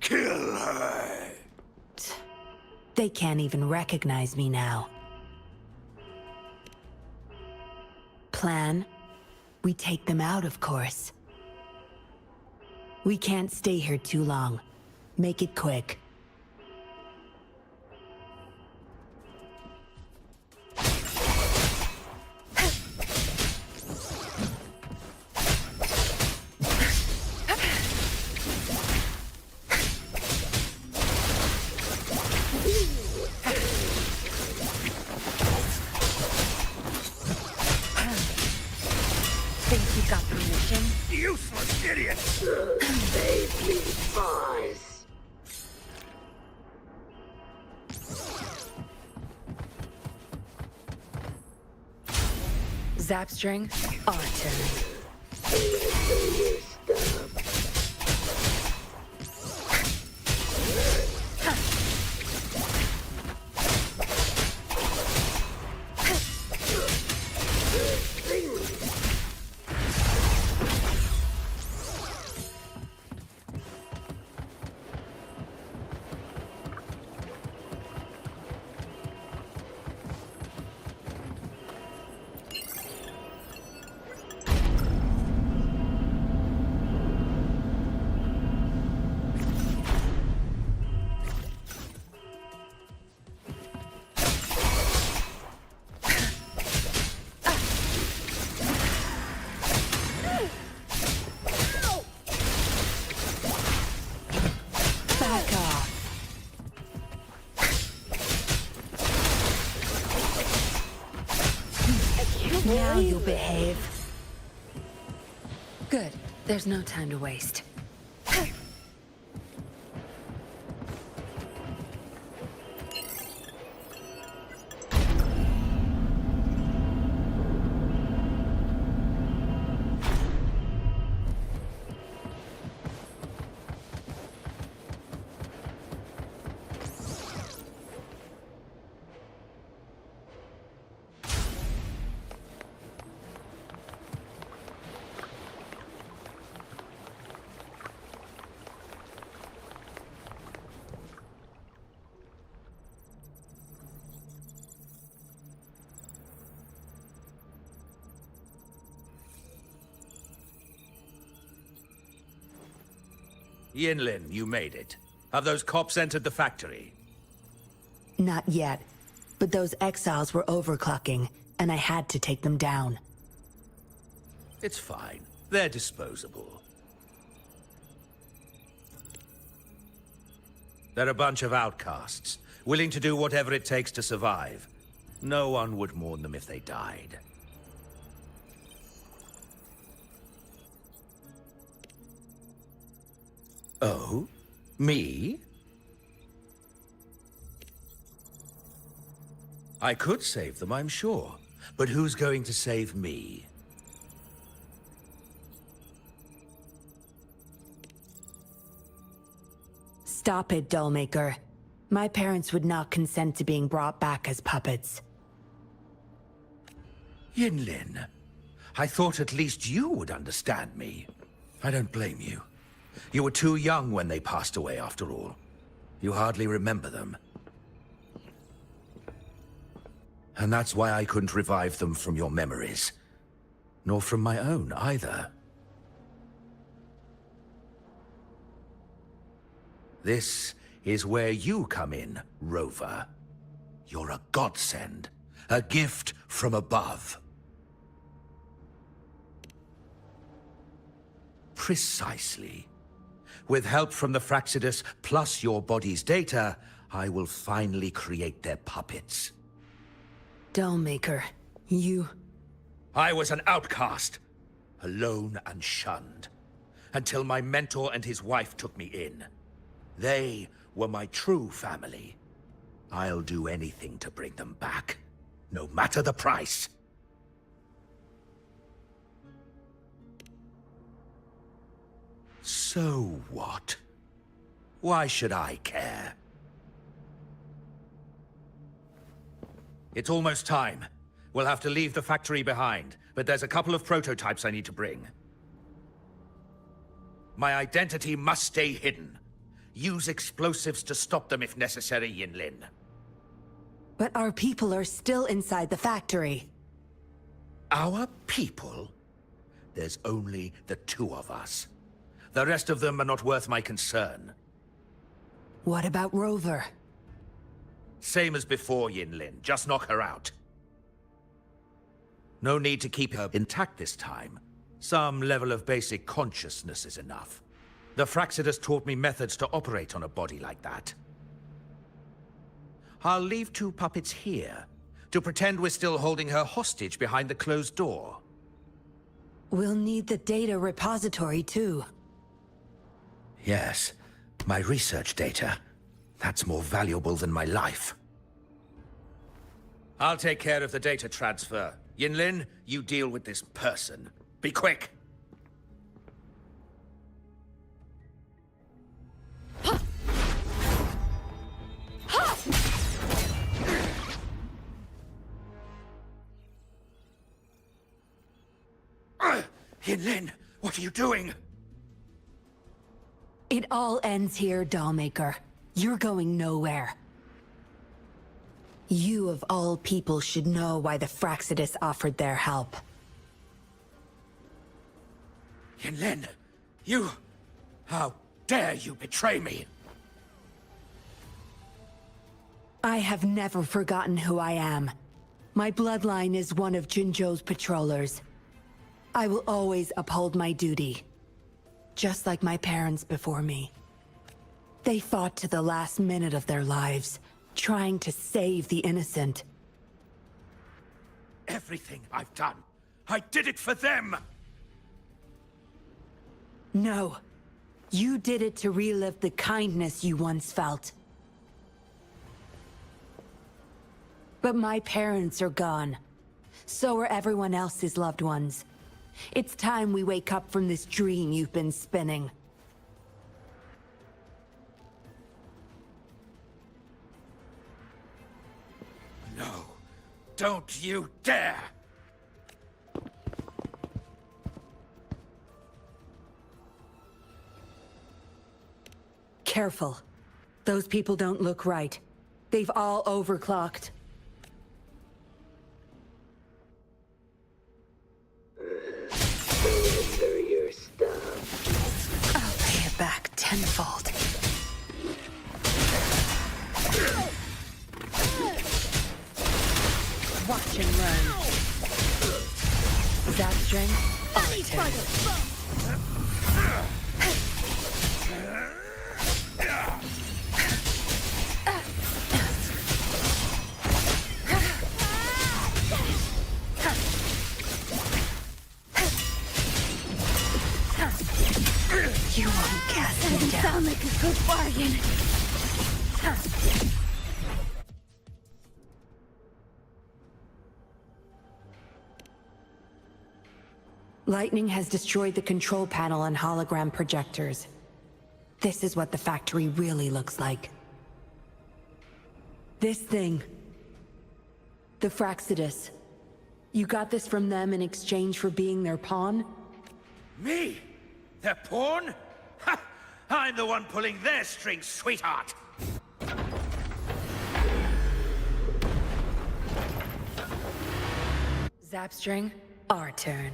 Kill her! They can't even recognize me now. Plan? We take them out, of course. We can't stay here too long. Make it quick. think you got permission? Useless idiot! Baby boys. Zapstring, our turn. Now you behave. Good. There's no time to waste. Yinlin, you made it. Have those cops entered the factory? Not yet. But those exiles were overclocking, and I had to take them down. It's fine. They're disposable. They're a bunch of outcasts, willing to do whatever it takes to survive. No one would mourn them if they died. Oh? Me? I could save them, I'm sure. But who's going to save me? Stop it, Dollmaker. My parents would not consent to being brought back as puppets. Yinlin, I thought at least you would understand me. I don't blame you. You were too young when they passed away, after all. You hardly remember them. And that's why I couldn't revive them from your memories. Nor from my own, either. This is where you come in, Rover. You're a godsend. A gift from above. Precisely. With help from the Fraxidus, plus your body's data, I will finally create their puppets. Dollmaker, you... I was an outcast, alone and shunned, until my mentor and his wife took me in. They were my true family. I'll do anything to bring them back, no matter the price. So what? Why should I care? It's almost time. We'll have to leave the factory behind, but there's a couple of prototypes I need to bring. My identity must stay hidden. Use explosives to stop them if necessary, Yinlin. But our people are still inside the factory. Our people? There's only the two of us. The rest of them are not worth my concern. What about Rover? Same as before, Yinlin. Just knock her out. No need to keep her intact this time. Some level of basic consciousness is enough. The Fraxidus taught me methods to operate on a body like that. I'll leave two puppets here, to pretend we're still holding her hostage behind the closed door. We'll need the data repository, too. Yes, my research data. That's more valuable than my life. I'll take care of the data transfer. Yinlin, you deal with this person. Be quick! Yinlin, what are you doing? It all ends here, Dollmaker. You're going nowhere. You of all people should know why the Fraxidus offered their help. Yinlin, you... How dare you betray me? I have never forgotten who I am. My bloodline is one of Jinzhou's patrollers. I will always uphold my duty. Just like my parents before me. They fought to the last minute of their lives, trying to save the innocent. Everything I've done, I did it for them! No. You did it to relive the kindness you once felt. But my parents are gone. So are everyone else's loved ones. It's time we wake up from this dream you've been spinning. No. Don't you dare! Careful. Those people don't look right. They've all overclocked. Surrender your stuff. I'll pay it back tenfold. Watch and learn. That string? You won't cast me down. Sound like a good bargain. Lightning has destroyed the control panel and hologram projectors. This is what the factory really looks like. This thing. The Fraxidus. You got this from them in exchange for being their pawn? Me? Their pawn? Ha! I'm the one pulling their strings, sweetheart! Zapstring, our turn.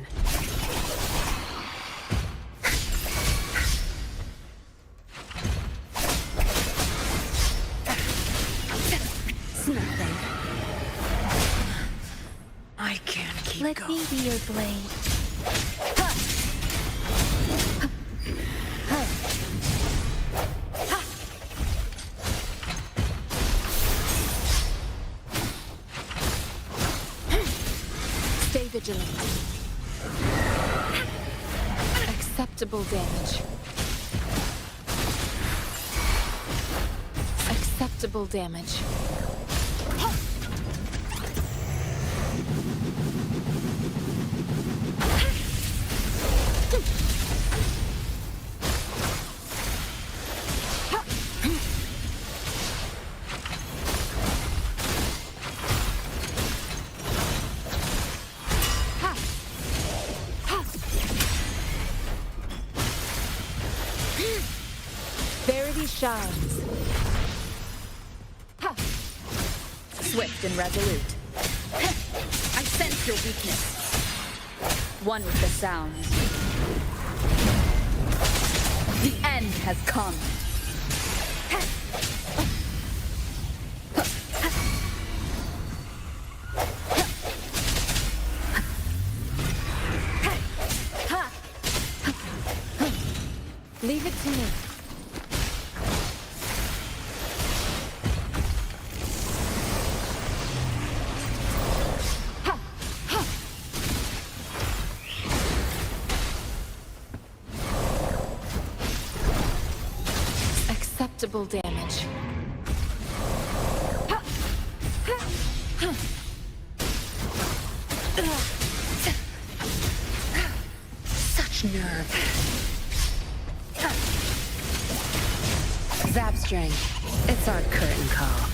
It's nothing. I can't keep Let going. me be your blade. Stay vigilant. Acceptable damage. Acceptable damage. Verity shines. Ha! Swift and resolute. I sense your weakness. One with the sounds. The end has come. Leave it to me. Acceptable damage. Such nerve. Zap string. It's our curtain call.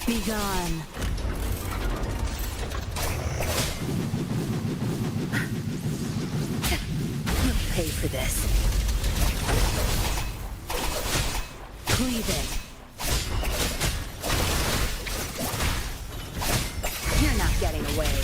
Be gone. You'll pay for this. Cleave it. You're not getting away.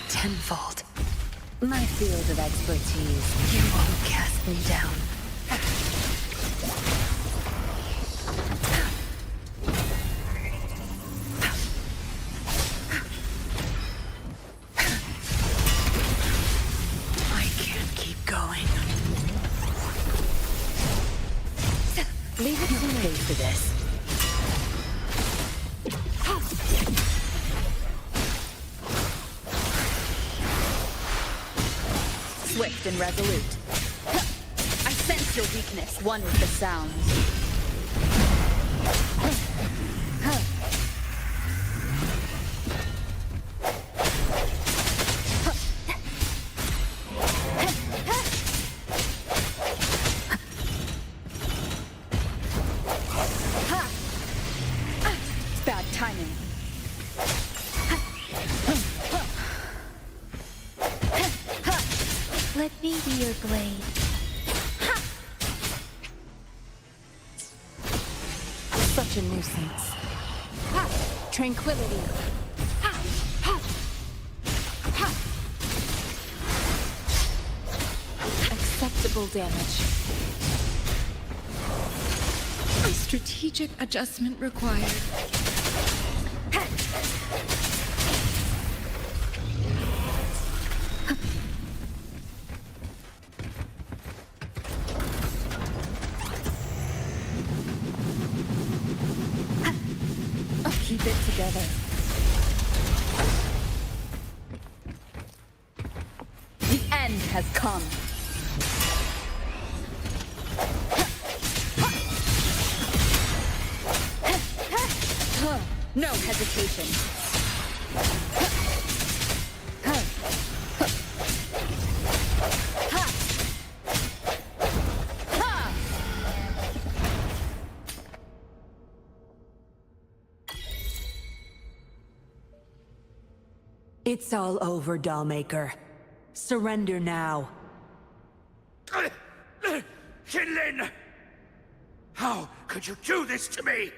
Tenfold. My field of expertise. You won't cast me down. I can't keep going. Leave it to me. Pay for this. Swift and resolute. I sense your weakness, one with the sounds. It's bad timing. Let me be your blade. Such a nuisance. Tranquility. Acceptable damage. A strategic adjustment required. Keep it together. The end has come. No hesitation. It's all over, Dollmaker. Surrender now. Jinlin! How could you do this to me?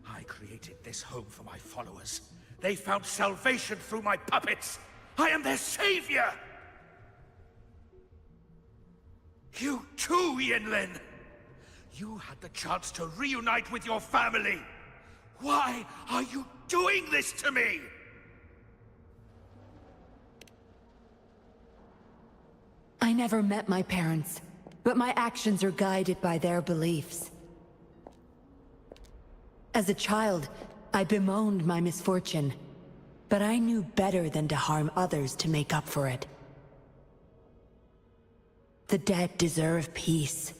I created this home for my followers. They found salvation through my puppets. I am their savior! You too, Yinlin! You had the chance to reunite with your family. Why are you doing this to me? I never met my parents, but my actions are guided by their beliefs. As a child, I bemoaned my misfortune, but I knew better than to harm others to make up for it. The dead deserve peace.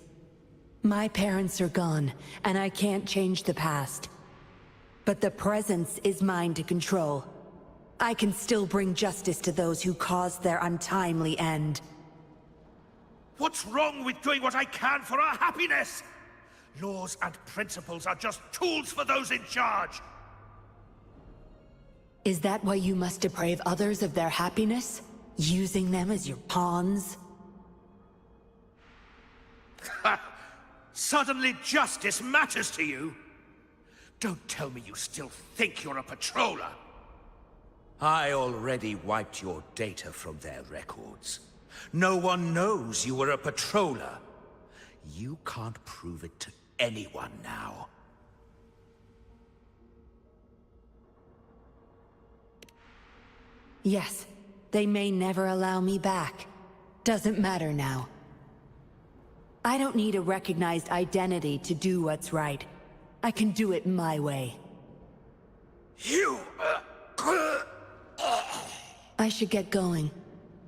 My parents are gone, and I can't change the past. But the presence is mine to control. I can still bring justice to those who caused their untimely end. What's wrong with doing what I can for our happiness? Laws and principles are just tools for those in charge. Is that why you must deprave others of their happiness? Using them as your pawns? Suddenly justice matters to you? Don't tell me you still think you're a patroller. I already wiped your data from their records. No one knows you were a patroller. You can't prove it to anyone now. Yes, they may never allow me back. Doesn't matter now. I don't need a recognized identity to do what's right. I can do it my way. You... I should get going.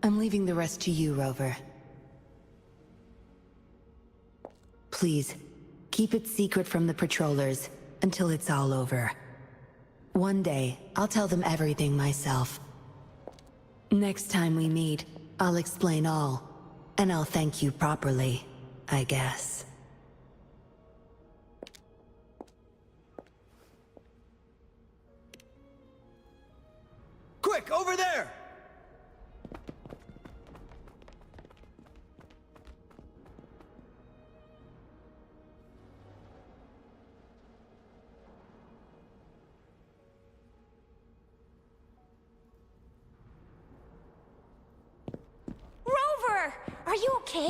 I'm leaving the rest to you, Rover. Please, keep it secret from the patrollers until it's all over. One day, I'll tell them everything myself. Next time we meet, I'll explain all, and I'll thank you properly, I guess. Quick, over there! Rover! Are you okay?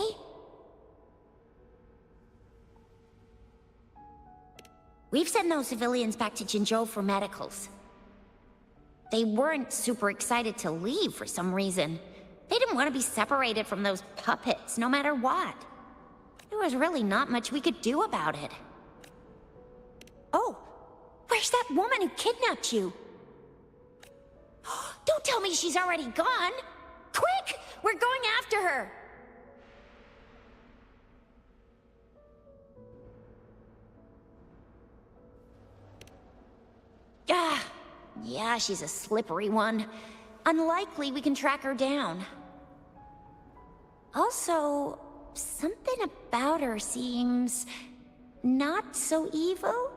We've sent those civilians back to Jinzhou for medicals. They weren't super excited to leave for some reason. They didn't want to be separated from those puppets, no matter what. There was really not much we could do about it. Oh, where's that woman who kidnapped you? Don't tell me she's already gone! Quick! We're going after her! Ah, yeah, she's a slippery one. Unlikely we can track her down. Also, something about her seems... not so evil?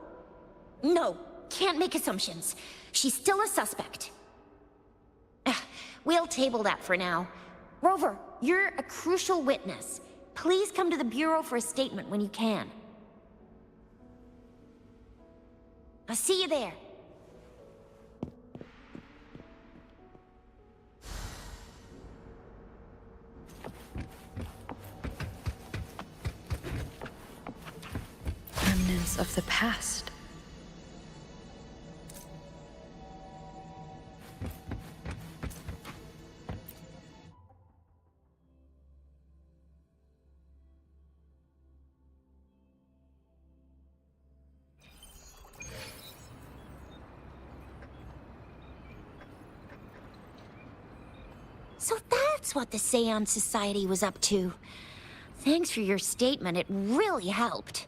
No, can't make assumptions. She's still a suspect. We'll table that for now. Rover, you're a crucial witness. Please come to the Bureau for a statement when you can. I'll see you there. Remnants of the past. So that's what the Seance Society was up to. Thanks for your statement, it really helped.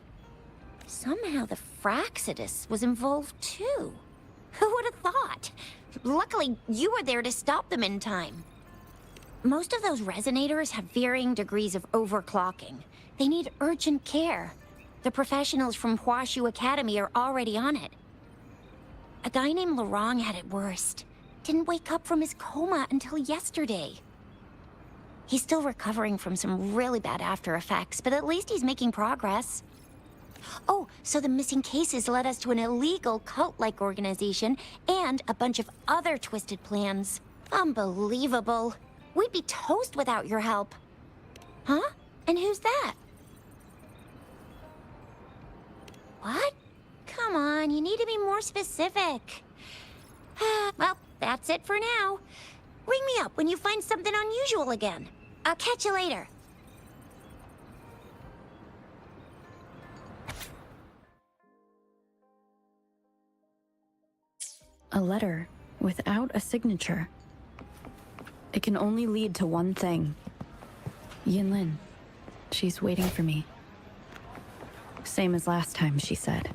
Somehow the Fraxidus was involved too. Who would have thought? Luckily, you were there to stop them in time. Most of those resonators have varying degrees of overclocking. They need urgent care. The professionals from Huashu Academy are already on it. A guy named Lorong had it worst. Didn't wake up from his coma until yesterday. He's still recovering from some really bad after effects, but at least he's making progress. Oh, so the missing cases led us to an illegal cult-like organization and a bunch of other twisted plans. Unbelievable. We'd be toast without your help. Huh? And who's that? What? Come on, you need to be more specific. Well, that's it for now. Ring me up when you find something unusual again. I'll catch you later. A letter without a signature. It can only lead to one thing. Yinlin. She's waiting for me. Same as last time, she said.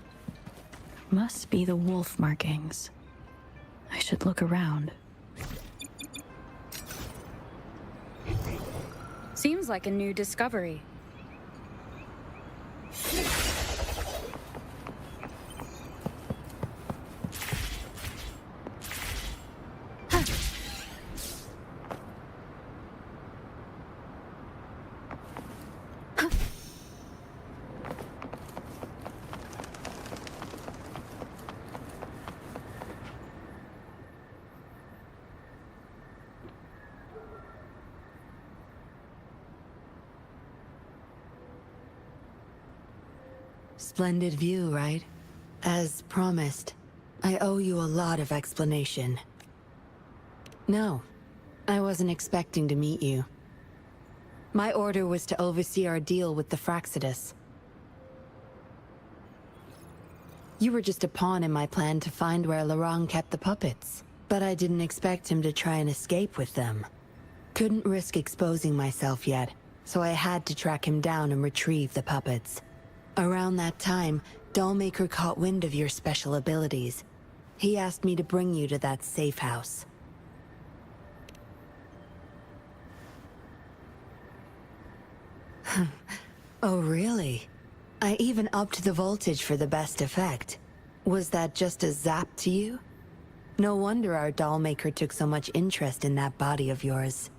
Must be the wolf markings. I should look around. Seems like a new discovery. Splendid view, right? As promised, I owe you a lot of explanation. No, I wasn't expecting to meet you. My order was to oversee our deal with the Fraxidus. You were just a pawn in my plan to find where Lorang kept the puppets, but I didn't expect him to try and escape with them. Couldn't risk exposing myself yet, so I had to track him down and retrieve the puppets. Around that time, Dollmaker caught wind of your special abilities. He asked me to bring you to that safe house. Oh, really? I even upped the voltage for the best effect. Was that just a zap to you? No wonder our Dollmaker took so much interest in that body of yours.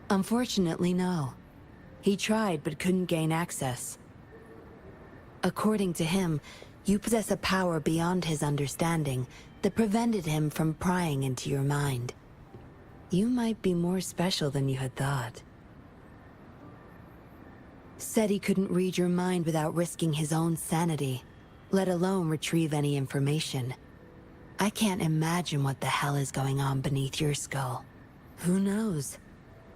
Unfortunately, no. He tried but couldn't gain access. According to him, you possess a power beyond his understanding that prevented him from prying into your mind. You might be more special than you had thought. Said he couldn't read your mind without risking his own sanity, let alone retrieve any information. I can't imagine what the hell is going on beneath your skull. Who knows?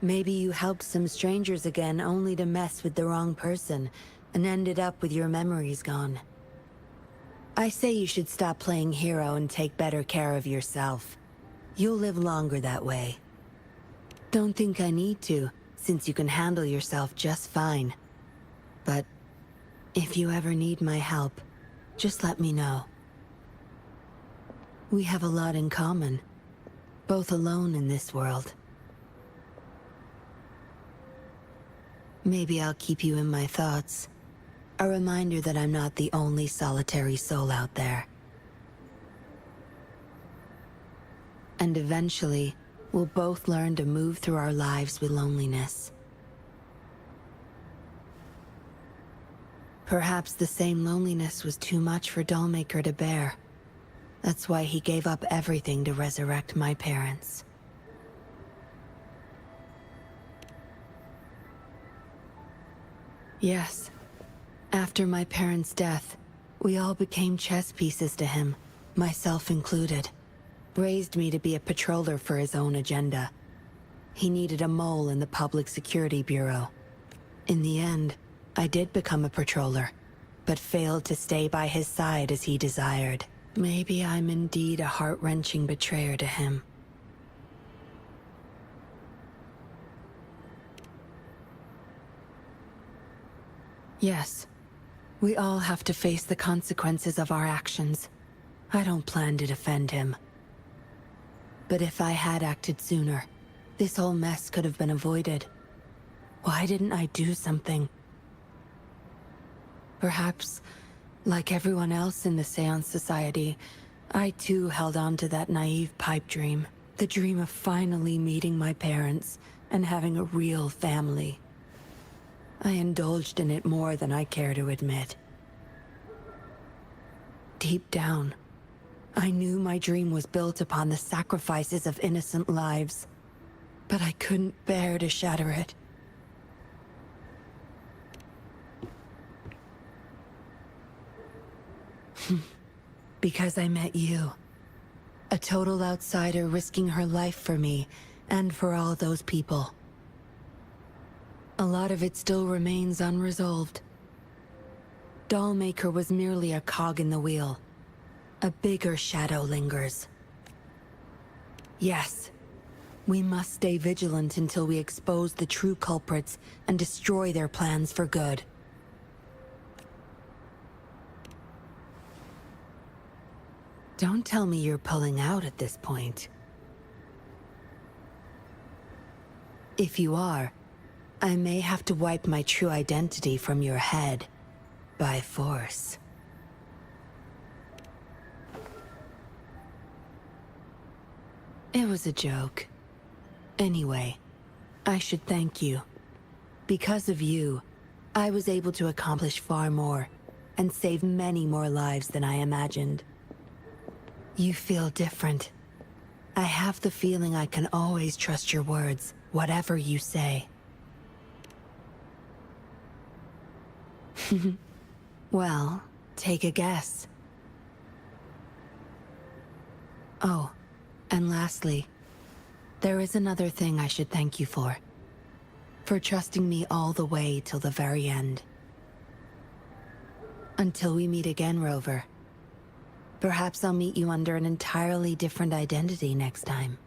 Maybe you helped some strangers again only to mess with the wrong person and ended up with your memories gone. I say you should stop playing hero and take better care of yourself. You'll live longer that way. Don't think I need to, since you can handle yourself just fine. But if you ever need my help, just let me know. We have a lot in common, both alone in this world. Maybe I'll keep you in my thoughts. A reminder that I'm not the only solitary soul out there. And eventually, we'll both learn to move through our lives with loneliness. Perhaps the same loneliness was too much for Dollmaker to bear. That's why he gave up everything to resurrect my parents. Yes. After my parents' death, we all became chess pieces to him, myself included. Raised me to be a patroller for his own agenda. He needed a mole in the Public Security Bureau. In the end, I did become a patroller, but failed to stay by his side as he desired. Maybe I'm indeed a heart-wrenching betrayer to him. Yes. We all have to face the consequences of our actions. I don't plan to defend him. But if I had acted sooner, this whole mess could have been avoided. Why didn't I do something? Perhaps, like everyone else in the Seance Society, I too held on to that naive pipe dream. The dream of finally meeting my parents and having a real family. I indulged in it more than I care to admit. Deep down, I knew my dream was built upon the sacrifices of innocent lives, but I couldn't bear to shatter it. Because I met you. A total outsider risking her life for me, and for all those people. A lot of it still remains unresolved. Dollmaker was merely a cog in the wheel. A bigger shadow lingers. Yes, we must stay vigilant until we expose the true culprits and destroy their plans for good. Don't tell me you're pulling out at this point. If you are, I may have to wipe my true identity from your head, by force. It was a joke. Anyway, I should thank you. Because of you, I was able to accomplish far more, and save many more lives than I imagined. You feel different. I have the feeling I can always trust your words, whatever you say. Well, take a guess. Oh, and lastly, there is another thing I should thank you for. For trusting me all the way till the very end. Until we meet again, Rover. Perhaps I'll meet you under an entirely different identity next time.